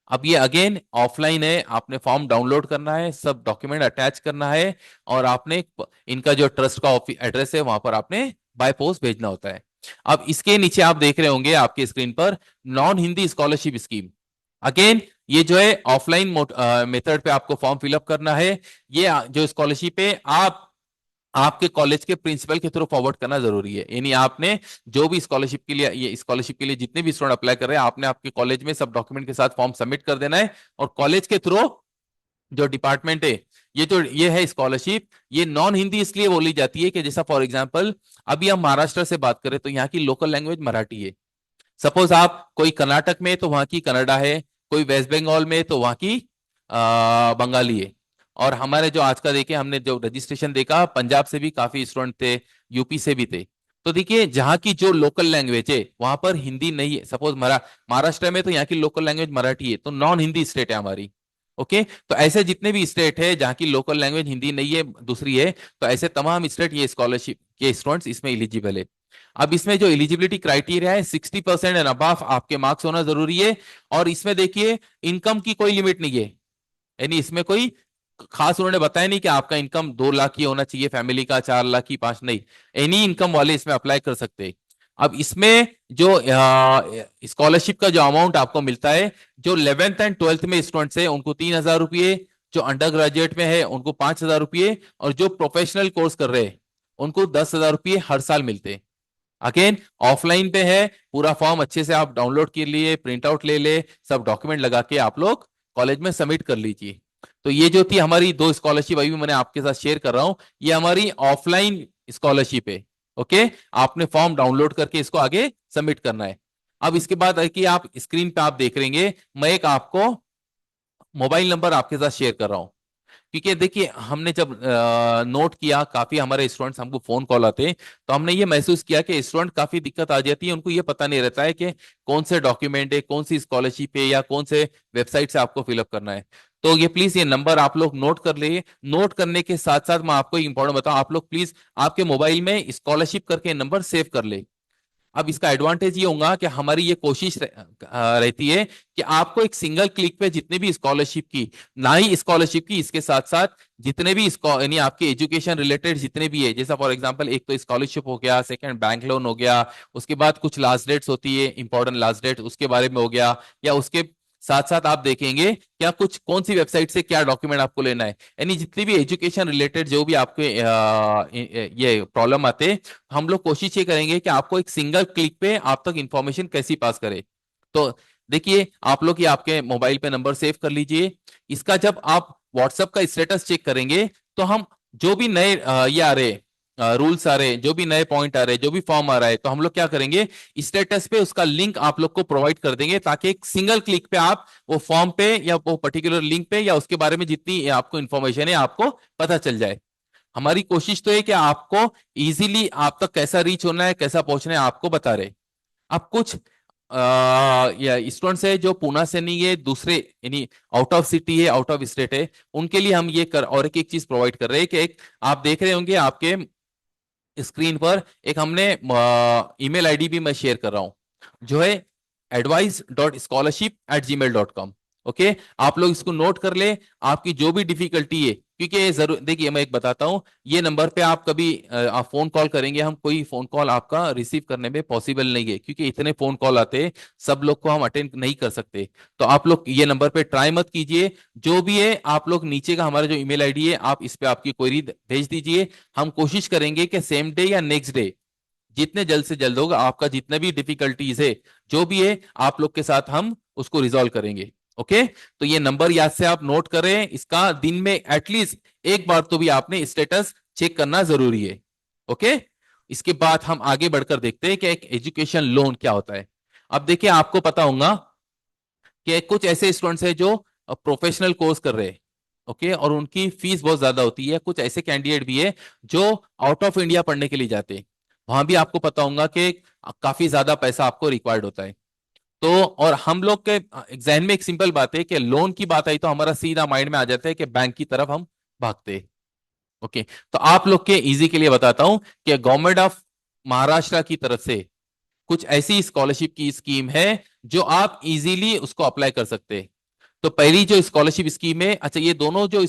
अब ये अगेन ऑफलाइन है, आपने फॉर्म डाउनलोड करना है, सब डॉक्यूमेंट अटैच करना है, और आपने इनका जो ट्रस्ट का एड्रेस है वहां पर आपने बाय पोस्ट भेजना होता है। अब इसके नीचे आप देख रहे होंगे आपके स्क्रीन पर non Hindi scholarship scheme. Again ये जो है ऑफलाइन मेथड पे आपको फॉर्म फिलअप करना है। ये जो स्कॉलरशिप है आप आपके कॉलेज के प्रिंसिपल के थ्रू फॉरवर्ड करना जरूरी है। यानी आपने जो भी स्कॉलरशिप के लिए, ये स्कॉलरशिप के लिए जितने भी स्टूडेंट अप्लाई कर रहे हैं, आपने आपके कॉलेज में सब डॉक्यूमेंट के साथ फॉर्म सबमिट कर देना है। और कॉलेज के थ्रू जो डिपार्टमेंट है, ये है स्कॉलरशिप, ये नॉन हिंदी इसलिए बोली जाती है कि जैसा फॉर एग्जांपल अभी हम महाराष्ट्र से बात करें तो यहाँ की लोकल लैंग्वेज मराठी है। सपोज आप कोई कर्नाटक में तो वहां की कन्नड़ा है, कोई वेस्ट बंगाल में तो वहां की बंगाली है। और हमारे जो आज का देखे, हमने जो रजिस्ट्रेशन देखा, पंजाब से भी काफी स्टूडेंट थे, यूपी से भी थे। तो देखिए जहाँ की जो लोकल लैंग्वेज है वहां पर हिंदी नहीं है, सपोज महाराष्ट्र में तो यहाँ की लोकल लैंग्वेज मराठी है, तो नॉन हिंदी स्टेट है हमारी। ओके। तो ऐसे जितने भी स्टेट है जहाँ की लोकल लैंग्वेज हिंदी नहीं है, दूसरी है, तो ऐसे तमाम स्टेट ये स्कॉलरशिप के स्टूडेंट्स इसमें एलिजिबल है। अब इसमें जो एलिजिबिलिटी क्राइटेरिया है, 60% एंड अबाव आपके मार्क्स होना जरूरी है। और इसमें देखिए इनकम की कोई लिमिट नहीं है, यानी इसमें कोई खास उन्होंने बताया नहीं कि आपका इनकम 2 लाख ही होना चाहिए, फैमिली का 4 लाख की, 5 नहीं, एनी इनकम वाले इसमें अप्लाई कर सकते हैं। अब इसमें जो स्कॉलरशिप का जो अमाउंट आपको मिलता है, जो 11th एंड 12th में स्टूडेंट्स है उनको 3,000 रुपये, जो अंडर ग्रेजुएट में है उनको 5,000 रुपये, और जो प्रोफेशनल कोर्स कर रहे हैं उनको 10,000 रुपये हर साल मिलते हैं। अगेन ऑफलाइन पे है, पूरा फॉर्म अच्छे से आप डाउनलोड कर लिए, प्रिंट आउट ले ले, सब डॉक्यूमेंट लगा के आप लोग कॉलेज में सबमिट कर लीजिए। तो ये जो थी हमारी 2 स्कॉलरशिप अभी मैंने आपके साथ शेयर कर रहा हूं, ये हमारी ऑफलाइन स्कॉलरशिप है। ओके। आपने फॉर्म डाउनलोड करके इसको आगे सबमिट करना है। अब इसके बाद है कि आप स्क्रीन पे आप देख रहेंगे, मैं एक आपको मोबाइल नंबर आपके साथ शेयर कर रहा हूं। क्योंकि देखिए हमने जब नोट किया, काफी हमारे स्टूडेंट्स हमको फोन कॉल आते हैं, तो हमने ये महसूस किया कि स्टूडेंट काफी दिक्कत आ जाती है, उनको ये पता नहीं रहता है कि कौन से डॉक्यूमेंट है, कौन सी स्कॉलरशिप है, या कौन से वेबसाइट से आपको फिलअप करना है। तो ये प्लीज ये नंबर आप लोग नोट कर लिए। नोट करने के साथ साथ मैं आपको इंपॉर्टेंट बताऊं, आप लोग प्लीज आपके मोबाइल में स्कॉलरशिप करके नंबर सेव कर ले। अब इसका एडवांटेज ये होगा कि हमारी ये कोशिश रहती है कि आपको एक सिंगल क्लिक पे जितने भी स्कॉलरशिप की, ना ही स्कॉलरशिप की, इसके साथ साथ जितने भी यानी आपके एजुकेशन रिलेटेड जितने भी है, जैसा फॉर एग्जांपल एक तो स्कॉलरशिप हो गया, सेकंड बैंक लोन हो गया, उसके बाद कुछ लास्ट डेट्स होती है, इंपॉर्टेंट लास्ट डेट, उसके बारे में हो गया, या उसके साथ साथ आप देखेंगे क्या कुछ कौन सी वेबसाइट से क्या डॉक्यूमेंट आपको लेना है, यानी जितनी भी एजुकेशन रिलेटेड जो भी आपके ये प्रॉब्लम आते हैं, हम लोग कोशिश ये करेंगे कि आपको एक सिंगल क्लिक पे आप तक इंफॉर्मेशन कैसी पास करे। तो देखिए आप लोग ये आपके मोबाइल पे नंबर सेव कर लीजिए। इसका जब आप व्हाट्सएप का स्टेटस चेक करेंगे, तो हम जो भी नए ये आ रहे रूल्स आ रहे, जो भी नए पॉइंट आ रहे, जो भी फॉर्म आ रहा है, तो हम लोग क्या करेंगे, स्टेटस पे उसका लिंक आप लोग को प्रोवाइड कर देंगे, ताकि एक सिंगल क्लिक पे आप वो फॉर्म पे या वो पर्टिकुलर लिंक पे या उसके बारे में जितनी आपको इंफॉर्मेशन है आपको पता चल जाए। हमारी कोशिश तो है कि आपको इजीली आप तक कैसा रीच होना है, कैसा पहुंचना है, आपको बता रहे। अब कुछ या स्टूडेंट्स है जो पुणे से नहीं है, दूसरे यानी आउट ऑफ सिटी है, आउट ऑफ स्टेट है, उनके लिए हम ये कर और एक चीज प्रोवाइड कर रहे हैं कि एक आप देख रहे होंगे आपके स्क्रीन पर, एक हमने ईमेल आईडी भी मैं शेयर कर रहा हूं, जो है advice.scholarship@gmail.com। ओके। आप लोग इसको नोट कर ले, आपकी जो भी डिफिकल्टी है, क्योंकि ये जरूर देखिए मैं एक बताता हूं, ये नंबर पे आप कभी आप फोन कॉल करेंगे, हम कोई फोन कॉल आपका रिसीव करने में पॉसिबल नहीं है, क्योंकि इतने फोन कॉल आते हैं, सब लोग को हम अटेंड नहीं कर सकते। तो आप लोग ये नंबर पे ट्राई मत कीजिए, जो भी है आप लोग नीचे का हमारा जो ईमेल आईडी है, आप इस पे आपकी क्वेरी भेज दीजिए। हम कोशिश करेंगे कि सेम डे या नेक्स्ट डे, जितने जल्द से जल्द होगा, आपका जितने भी डिफिकल्टीज है, जो भी है, आप लोग के साथ हम उसको रिजॉल्व करेंगे। ओके। तो ये नंबर याद से आप नोट करें, इसका दिन में एटलीस्ट एक बार तो भी आपने स्टेटस चेक करना जरूरी है। ओके। इसके बाद हम आगे बढ़कर देखते हैं कि एक एजुकेशन लोन क्या होता है। अब देखिए आपको पता होगा कि कुछ ऐसे स्टूडेंट्स हैं जो प्रोफेशनल कोर्स कर रहे हैं, ओके, और उनकी फीस बहुत ज्यादा होती है। कुछ ऐसे कैंडिडेट भी है जो आउट ऑफ इंडिया पढ़ने के लिए जाते हैं, वहां भी आपको पता होगा कि काफी ज्यादा पैसा आपको रिक्वायर्ड होता है। तो और हम लोग के एग्जाम में एक सिंपल बात है कि लोन की बात आई तो हमारा सीधा माइंड में आ जाता है कि बैंक की तरफ हम भागते हैं। ओके, तो आप लोग के इजी के लिए बताता हूं कि गवर्नमेंट ऑफ महाराष्ट्र की तरफ से कुछ ऐसी स्कॉलरशिप की स्कीम है जो आप इजीली उसको अप्लाई कर सकते हैं। तो पहली जो स्कॉलरशिप स्कीम है, अच्छा ये दोनों जो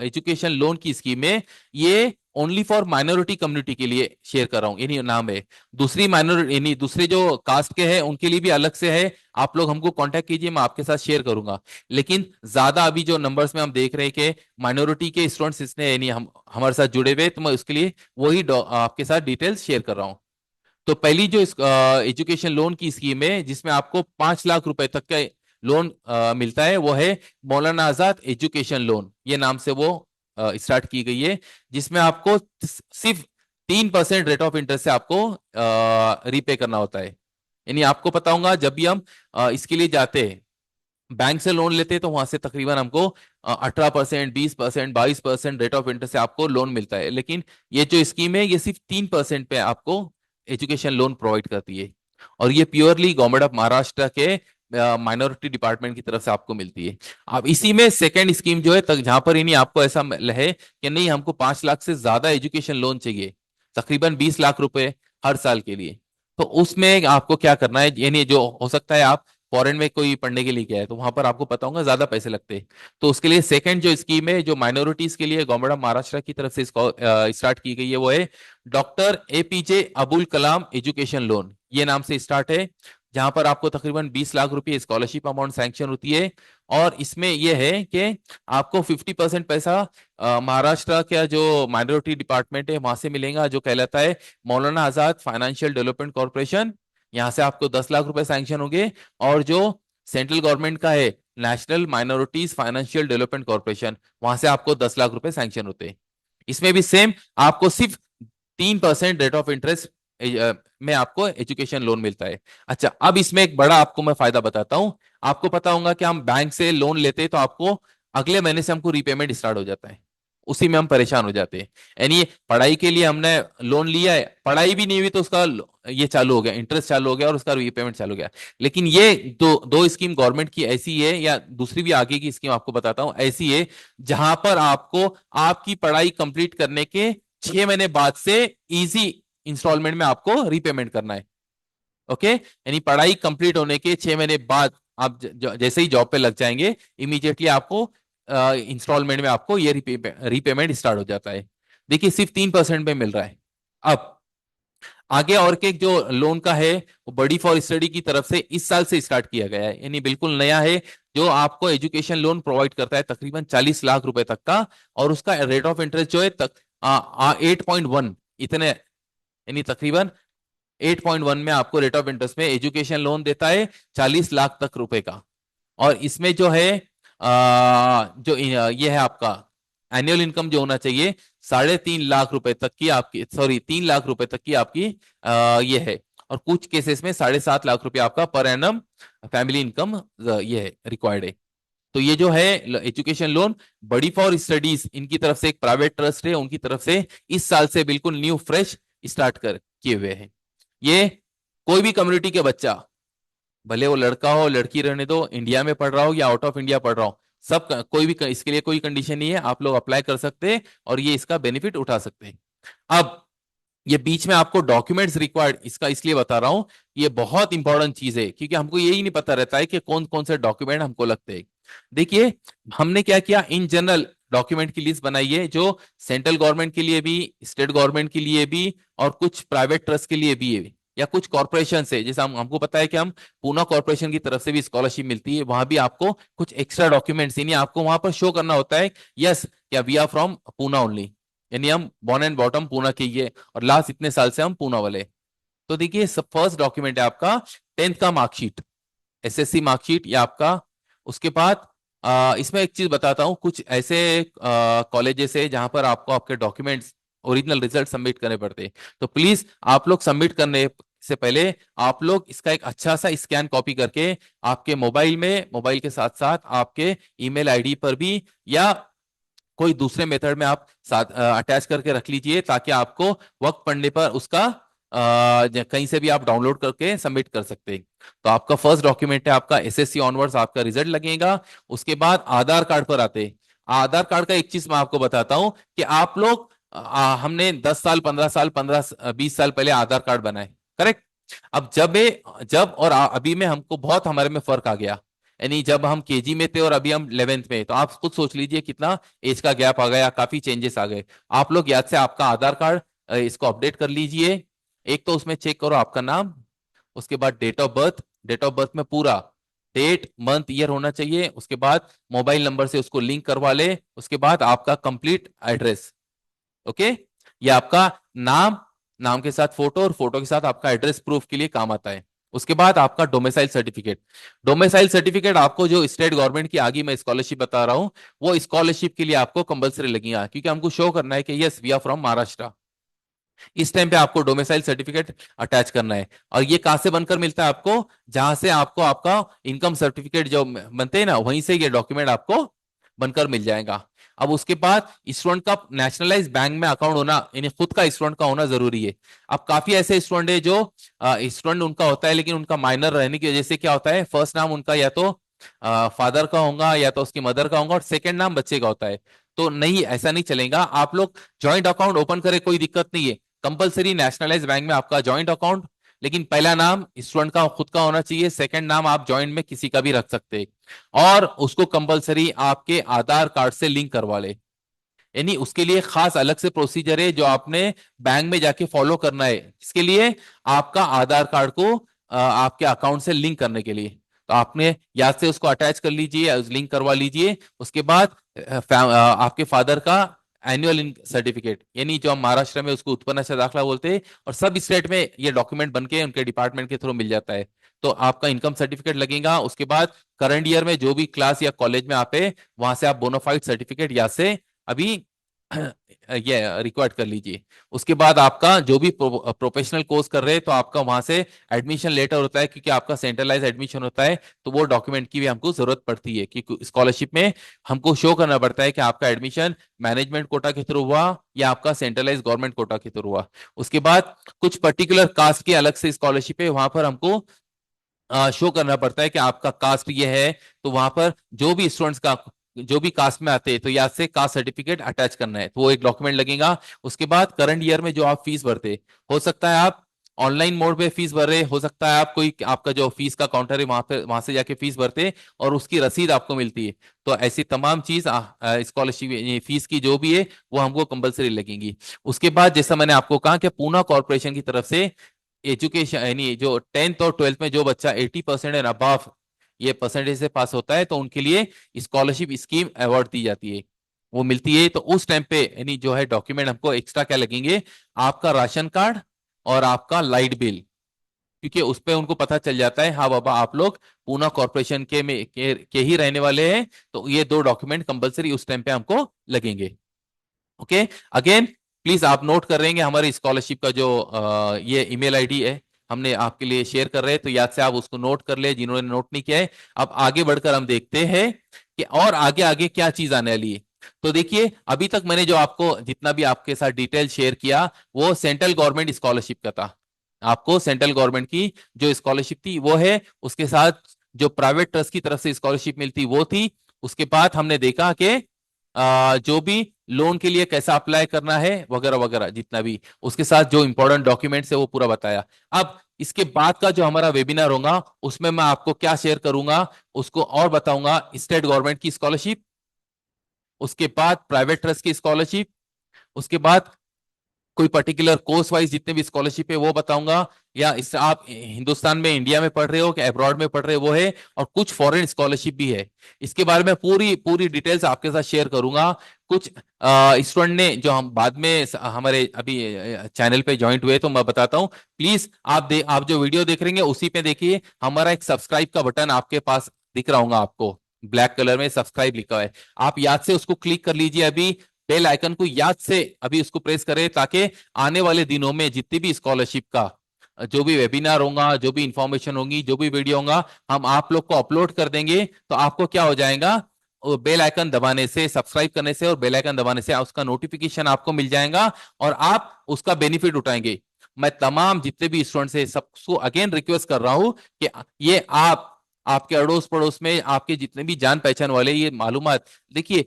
एजुकेशन लोन की स्कीम है, ये ओनली फॉर माइनॉरिटी कम्युनिटी के लिए शेयर कर रहा हूँ, यानी नाम है। दूसरी माइनॉरिटी यानी दूसरे जो कास्ट के हैं उनके लिए भी अलग से है, आप लोग हमको कांटेक्ट कीजिए, मैं आपके साथ शेयर करूंगा। लेकिन ज्यादा अभी जो नंबर्स में हम देख रहे हैं कि माइनॉरिटी के स्टूडेंट्स इसने यानी हम हमारे साथ जुड़े हुए, तो मैं उसके लिए वही आपके साथ डिटेल्स शेयर कर रहा हूँ। तो पहली जो एजुकेशन लोन की स्कीम है जिसमें आपको 5 लाख रुपए तक का लोन मिलता है, वो है मौलाना आजाद एजुकेशन लोन, ये नाम से वो स्टार्ट की गई है। जिसमें आपको सिर्फ 3% रेट ऑफ इंटरेस्ट से आपको रीपे करना होता है। यानी आपको पता होगा जब भी हम इसके लिए जाते हैं, बैंक से लोन लेते हैं, तो वहां से तकरीबन हमको 18%, 20%, 22% रेट ऑफ इंटरेस्ट से आपको लोन मिलता है। लेकिन ये जो स्कीम है ये सिर्फ 3% पे आपको एजुकेशन लोन प्रोवाइड करती है, और ये प्योरली गवर्नमेंट ऑफ महाराष्ट्र के माइनॉरिटी डिपार्टमेंट की तरफ से आपको मिलती है। अब इसी में सेकेंड स्कीम जो है तक जहां पर इन्हीं आपको ऐसा है कि नहीं हमको 5 लाख से ज्यादा एजुकेशन लोन चाहिए, तकरीबन 20 लाख रुपए हर साल के लिए। तो उसमें आपको क्या करना है, यानी जो हो सकता है आप फॉरेन में कोई पढ़ने के लिए गया है तो वहां पर आपको पता होगा ज्यादा पैसे लगते हैं। तो उसके लिए सेकंड जो स्कीम है जो माइनॉरिटीज के लिए गवर्नमेंट ऑफ महाराष्ट्र की तरफ से स्टार्ट की गई है, वो है doctor APJ Abul Kalam education loan, ये नाम से स्टार्ट है। जहां पर आपको तकरीबन 20 लाख रुपए स्कॉलरशिप अमाउंट सैंक्शन होती है। और इसमें यह है कि आपको 50% पैसा महाराष्ट्र का जो माइनॉरिटी डिपार्टमेंट है वहां से मिलेगा, जो कहलाता है Maulana Azad financial development corporation, यहाँ से आपको 10 लाख रुपए सैंक्शन होंगे। और जो सेंट्रल गवर्नमेंट का है national minorities financial development corporation, वहां से आपको 10 लाख रुपए सैंक्शन होते हैं। इसमें भी सेम आपको सिर्फ 3% रेट ऑफ इंटरेस्ट में आपको एजुकेशन लोन मिलता है। अच्छा, अब इसमें एक बड़ा आपको मैं फायदा बताता हूं। आपको पता होगा कि हम बैंक से लोन लेते हैं तो आपको अगले महीने से हमको रीपेमेंट स्टार्ट हो जाता है, उसी में हम परेशान हो जाते हैं। यानी पढ़ाई के लिए हमने लोन लिया है, पढ़ाई भी नहीं हुई तो उसका ये चालू हो गया, इंटरेस्ट चालू हो गया और उसका रीपेमेंट चालू हो गया। लेकिन ये दो दो स्कीम गवर्नमेंट की ऐसी है, या दूसरी भी आगे की स्कीम आपको बताता हूं ऐसी है, जहां पर आपको आपकी पढ़ाई कंप्लीट करने के 6 महीने बाद से इजी इंस्टॉलमेंट में आपको रीपेमेंट करना है। ओके, यानी पढ़ाई कंप्लीट होने के 6 महीने बाद आप जैसे ही जॉब पे लग जाएंगे, इमीडिएटली आपको इंस्टॉलमेंट में आपको ये रीपेमेंट स्टार्ट हो जाता है। देखिए सिर्फ 3% में मिल रहा है। अब आगे और के जो लोन का है वो बड़ी फॉर स्टडी की तरफ से इस साल से स्टार्ट किया गया है, यानी बिल्कुल नया है, जो आपको एजुकेशन लोन प्रोवाइड करता है तकरीबन 40 लाख रुपए तक का। और उसका रेट ऑफ इंटरेस्ट जो है 8.1 इतने, यानी तकरीबन 8.1 में आपको रेट ऑफ इंटरेस्ट में एजुकेशन लोन देता है 40 लाख तक रुपए का। और इसमें जो है जो ये है आपका एनुअल इनकम जो होना चाहिए 3.5 लाख रुपए तक की आपकी, सॉरी 3 लाख रुपए तक की आपकी ये है। और कुछ केसेस में 7.5 लाख रुपए आपका पर एनम फैमिली इनकम ये है रिक्वायर्ड है। तो ये जो है एजुकेशन लोन बड़ी फॉर स्टडीज इनकी तरफ से एक प्राइवेट ट्रस्ट है, उनकी तरफ से इस साल से बिल्कुल न्यू फ्रेश स्टार्ट कर किए हुए हैं। ये कोई भी कम्युनिटी के बच्चा, भले वो लड़का हो लड़की रहने दो, इंडिया में पढ़ रहा हो या आउट ऑफ इंडिया पढ़ रहा हो, सब कोई भी इसके लिए कोई कंडीशन नहीं है, आप लोग अप्लाई कर सकते हैं और ये इसका बेनिफिट उठा सकते हैं। अब ये बीच में आपको डॉक्यूमेंट्स रिक्वायर्ड इसका इसलिए बता रहा हूं, ये बहुत इंपॉर्टेंट चीज है क्योंकि हमको यही नहीं पता रहता है कि कौन कौन से डॉक्यूमेंट हमको लगते हैं। देखिए हमने क्या किया, इन जनरल डॉक्यूमेंट की लिस्ट बनाई है जो सेंट्रल गवर्नमेंट के लिए भी, स्टेट गवर्नमेंट के लिए भी, और कुछ प्राइवेट ट्रस्ट के लिए भी है, या कुछ कॉर्पोरेशन से, जैसे हमको पता है कि हम पूना कॉर्पोरेशन की तरफ से भी स्कॉलरशिप मिलती है, वहां भी आपको कुछ एक्स्ट्रा डॉक्यूमेंट्स यानी आपको वहां पर शो करना होता है, यस या we are from Poona only, यानी हम बॉर्न एंड बॉटम पूना के ये और लास्ट इतने साल से हम पूना वाले। तो देखिए सब फर्स्ट डॉक्यूमेंट है आपका 10th का मार्कशीट, एसएससी मार्कशीट या आपका। उसके बाद इसमें एक चीज बताता हूँ, कुछ ऐसे कॉलेजेस है जहां पर आपको आपके डॉक्यूमेंट्स ओरिजिनल रिजल्ट सबमिट करने पड़ते हैं। तो प्लीज आप लोग सबमिट करने से पहले आप लोग इसका एक अच्छा सा स्कैन कॉपी करके आपके मोबाइल में, मोबाइल के साथ साथ आपके ईमेल आईडी पर भी या कोई दूसरे मेथड में आप साथ अटैच करके रख लीजिए, ताकि आपको वक्त पड़ने पर उसका कहीं से भी आप डाउनलोड करके सबमिट कर सकते हैं। तो आपका फर्स्ट डॉक्यूमेंट है आपका एसएससी ऑनवर्ड्स आपका रिजल्ट लगेगा। उसके बाद आधार कार्ड पर आते हैं। आधार कार्ड का एक चीज मैं आपको बताता हूं कि आप लोग हमने 10 साल 15 साल 15 20 साल पहले आधार कार्ड बनाए, करेक्ट। अब जब और अभी में हमको बहुत हमारे में फर्क आ गया। यानी जब हम केजी में थे और अभी हम 11th में, तो आप खुद सोच लीजिए कितना एज का गैप आ गया, काफी चेंजेस आ गए। आप लोग याद से आपका आधार कार्ड इसको अपडेट कर लीजिए। एक तो उसमें चेक करो आपका नाम, उसके बाद date of birth. Date of birth में पूरा डेट मंथ ईयर होना चाहिए। उसके बाद मोबाइल नंबर से उसको लिंक करवा ले। उसके बाद आपका कंप्लीट एड्रेस, ओके। ये आपका नाम, नाम के साथ फोटो और फोटो के साथ आपका एड्रेस प्रूफ के लिए काम आता है। उसके बाद आपका डोमिसाइल सर्टिफिकेट। डोमिसाइल सर्टिफिकेट आपको जो स्टेट गवर्नमेंट की आगे मैं स्कॉलरशिप बता रहा हूं, वो स्कॉलरशिप के लिए आपको कंपलसरी लगेगा, क्योंकि हमको शो करना है कि yes we are from Maharashtra. इस टाइम पे आपको डोमिसाइल सर्टिफिकेट अटैच करना है। और ये कहां से बनकर मिलता है आपको? जहां से आपको आपका इनकम सर्टिफिकेट जो बनते हैं ना, वहीं से ये डॉक्यूमेंट आपको बनकर मिल जाएगा। अब उसके बाद स्टूडेंट का नेशनलाइज बैंक में अकाउंट होना, यानी खुद का स्टूडेंट का होना जरूरी है। अब काफी ऐसे स्टूडेंट है जो स्टूडेंट उनका होता है, लेकिन उनका माइनर रहने की वजह से क्या होता है, फर्स्ट नाम उनका या तो फादर का होगा या तो उसकी मदर का होगा, और सेकंड नाम बच्चे का होता है। तो नहीं, ऐसा नहीं चलेगा। आप लोग ज्वाइंट अकाउंट ओपन करें, कोई दिक्कत नहीं है। कंपलसरी नेशनलाइज बैंक में आपका ज्वाइंट अकाउंट, लेकिन पहला नाम स्टूडेंट का खुद का होना चाहिए, सेकंड नाम आप ज्वाइंट में किसी का भी रख सकते हैं। और उसको कंपलसरी आपके आधार कार्ड से लिंक करवा ले। यानी उसके लिए खास अलग से प्रोसीजर है जो आपने बैंक में जाके फॉलो करना है। इसके लिए आपका आधार कार्ड को आपके अकाउंट से लिंक करने के लिए, तो आपने याद से उसको अटैच कर लीजिए, लिंक करवा लीजिए। उसके बाद आपके फादर का एनुअल सर्टिफिकेट, यानी जो हम महाराष्ट्र में उसको उत्पन्न दाखला बोलते हैं, और सब स्टेट में ये डॉक्यूमेंट बनके उनके डिपार्टमेंट के थ्रू मिल जाता है। तो आपका इनकम सर्टिफिकेट लगेगा। उसके बाद करंट ईयर में जो भी क्लास या कॉलेज में आप है, वहां से आप बोनाफाइड सर्टिफिकेट या से अभी ये रिक्वायर्ड कर लीजिए। उसके बाद आपका जो भी प्रोफेशनल कोर्स कर रहे हैं, तो आपका वहां से एडमिशन लेटर होता है, क्योंकि आपका सेंट्रलाइज एडमिशन होता है। तो वो डॉक्यूमेंट की भी हमको जरूरत पड़ती है, क्योंकि स्कॉलरशिप में हमको शो करना पड़ता है कि आपका एडमिशन मैनेजमेंट कोटा के थ्रू हुआ या आपका सेंट्रलाइज गवर्नमेंट कोटा के थ्रू हुआ। उसके बाद कुछ पर्टिकुलर कास्ट की अलग से स्कॉलरशिप है, वहां पर हमको शो करना पड़ता है कि आपका कास्ट ये है। तो वहां पर जो भी स्टूडेंट्स का जो भी कास्ट में आते हैं, तो याद से कास्ट सर्टिफिकेट अटैच करना है, तो वो एक डॉक्यूमेंट लगेगा। उसके बाद करंट ईयर में जो आप फीस भरते, हो सकता है आप ऑनलाइन मोड पे फीस भर रहे, हो सकता है आप कोई आपका जो फीस का काउंटर है वहां पे वहां से जाके फीस भरते और उसकी रसीद आपको मिलती है। तो ऐसी तमाम चीज स्कॉलरशिप फीस की जो भी है वो हमको कंपलसरी लगेंगी। उसके बाद जैसा मैंने आपको कहा कि पूना कॉर्पोरेशन की तरफ से एजुकेशन, यानी जो 10th और 12th में जो बच्चा 80% एंड अबव ये परसेंटेज से पास होता है, तो उनके लिए स्कॉलरशिप स्कीम अवार्ड दी जाती है, वो मिलती है। तो उस टाइम पे यानी जो है डॉक्यूमेंट हमको एक्स्ट्रा क्या लगेंगे, आपका राशन कार्ड और आपका लाइट बिल, क्योंकि उस पे उनको पता चल जाता है हाँ बाबा आप लोग पूना कॉर्पोरेशन के ही रहने वाले हैं। तो ये दो डॉक्यूमेंट कंपलसरी उस टाइम पे हमको लगेंगे। ओके, अगेन प्लीज आप नोट कर रहे हैं हमारी स्कॉलरशिप का जो ये ईमेल आईडी है हमने आपके लिए शेयर कर रहे हैं, तो याद से आप उसको नोट कर ले जिन्होंने नोट नहीं किया है। अब आगे बढ़कर हम देखते हैं कि और आगे आगे क्या चीज आने वाली है। तो देखिए, अभी तक मैंने जो आपको जितना भी आपके साथ डिटेल शेयर किया, वो सेंट्रल गवर्नमेंट स्कॉलरशिप का था। आपको सेंट्रल गवर्नमेंट की जो स्कॉलरशिप थी वो है, उसके साथ जो प्राइवेट ट्रस्ट की तरफ से स्कॉलरशिप मिलती वो थी। उसके बाद हमने देखा कि जो भी लोन के लिए कैसा अप्लाई करना है वगैरह वगैरह, जितना भी उसके साथ जो इंपॉर्टेंट डॉक्यूमेंट्स है वो पूरा बताया। अब इसके बाद का जो हमारा वेबिनार होगा उसमें मैं आपको क्या शेयर करूंगा उसको और बताऊंगा। स्टेट गवर्नमेंट की स्कॉलरशिप, उसके बाद प्राइवेट ट्रस्ट की स्कॉलरशिप, उसके बाद कोई पर्टिकुलर कोर्स वाइज जितने भी स्कॉलरशिप है वो बताऊंगा, या इससे आप हिंदुस्तान में इंडिया में पढ़ रहे हो कि अब्रॉड में पढ़ रहे हो वो है, और कुछ फॉरेन स्कॉलरशिप भी है। इसके बारे में पूरी पूरी डिटेल्स आपके साथ शेयर करूंगा। कुछ स्टूडेंट ने जो हम बाद में हमारे अभी चैनल पे ज्वाइंट हुए, तो मैं बताता हूँ। प्लीज आप जो वीडियो देख रहे हैं उसी पे देखिए, हमारा एक सब्सक्राइब का बटन आपके पास दिख रहा होगा, आपको ब्लैक कलर में सब्सक्राइब लिखा हुआ है, आप याद से उसको क्लिक कर लीजिए। अभी बेल आइकन को याद से अभी उसको प्रेस करें, ताकि आने वाले दिनों में जितनी भी स्कॉलरशिप का जो भी वेबिनार होगा, जो भी इंफॉर्मेशन होगी, जो भी वीडियो होगा, हम आप लोग को अपलोड कर देंगे। तो आपको क्या हो जाएगा, बेल आइकन दबाने से, सब्सक्राइब करने से और बेल आइकन दबाने से उसका नोटिफिकेशन आपको मिल जाएगा और आप उसका बेनिफिट उठाएंगे। मैं तमाम जितने भी स्टूडेंट्स हैं सबको अगेन रिक्वेस्ट कर रहा हूं कि ये आपके अड़ोस पड़ोस में आपके जितने भी जान पहचान वाले ये मालूमात देखिए,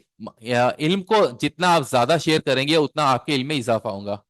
इल्म को जितना आप ज्यादा शेयर करेंगे उतना आपके इल्म में इजाफा होगा।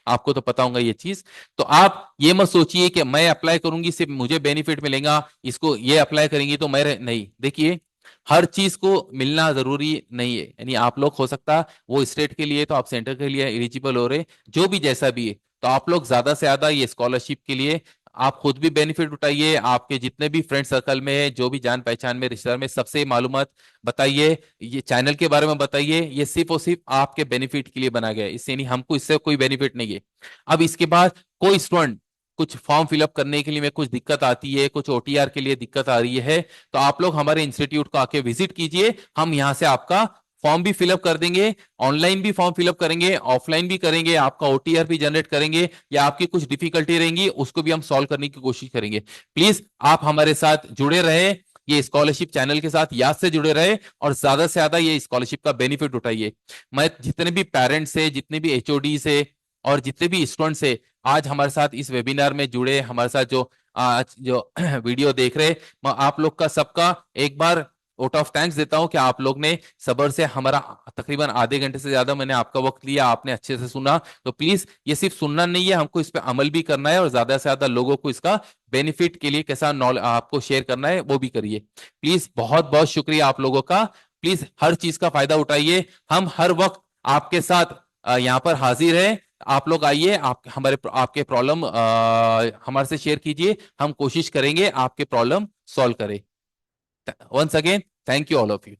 आपको तो पता होगा ये चीज। तो आप ये मत सोचिए कि मैं अप्लाई करूंगी सिर्फ मुझे बेनिफिट मिलेगा, इसको ये अप्लाई करेंगी तो मैं नहीं। देखिए, हर चीज को मिलना जरूरी नहीं है। यानी आप लोग हो सकता वो स्टेट के लिए तो आप सेंटर के लिए एलिजिबल हो रहे, जो भी जैसा भी है, तो आप लोग ज्यादा से ज्यादा ये स्कॉलरशिप के लिए आप खुद भी बेनिफिट उठाइए, आपके जितने भी फ्रेंड सर्कल में है, जो भी जान पहचान में रिश्तेदार में, सबसे मालूमात बताइए, ये चैनल के बारे में बताइए। ये सिर्फ और सिर्फ आपके बेनिफिट के लिए बना गया है, इससे नहीं, हमको इससे कोई बेनिफिट नहीं है। अब इसके बाद कोई स्टूडेंट कुछ फॉर्म फिलअप करने के लिए में कुछ दिक्कत आती है, कुछ ओटीआर के लिए दिक्कत आ रही है, तो आप लोग हमारे इंस्टीट्यूट को आके विजिट कीजिए। हम यहाँ से आपका फॉर्म भी फिलअप कर देंगे, ऑनलाइन भी फॉर्म फिलअप करेंगे, ऑफलाइन भी करेंगे, आपका ओटीआर भी जनरेट करेंगे, या आपकी कुछ डिफिकल्टी रहेंगी उसको भी हम सॉल्व करने की कोशिश करेंगे। प्लीज आप हमारे साथ जुड़े रहे, ये स्कॉलरशिप चैनल के साथ याद से जुड़े रहे, और ज्यादा से ज्यादा ये स्कॉलरशिप का बेनिफिट उठाइए। मैं जितने भी पेरेंट्स है, जितने भी एचओडी से और जितने भी स्टूडेंट्स है आज हमारे साथ इस वेबिनार में जुड़े, हमारे साथ जो आज जो वीडियो देख रहे, मैं आप लोग का सबका एक बार वोट ऑफ थैंक्स देता हूं कि आप लोग ने सब्र से हमारा तकरीबन आधे घंटे से ज्यादा मैंने आपका वक्त लिया, आपने अच्छे से सुना। तो प्लीज ये सिर्फ सुनना नहीं है, हमको इस पे अमल भी करना है, और ज्यादा से ज्यादा लोगों को इसका बेनिफिट के लिए कैसा नॉलेज आपको शेयर करना है वो भी करिए। प्लीज बहुत बहुत शुक्रिया आप लोगों का। प्लीज हर चीज का फायदा उठाइए, हम हर वक्त आपके साथ यहाँ पर हाजिर है। आप लोग आइए, आप हमारे आपके प्रॉब्लम हमारे से शेयर कीजिए, हम कोशिश करेंगे आपके प्रॉब्लम सॉल्व करें। Once again thank you all of you.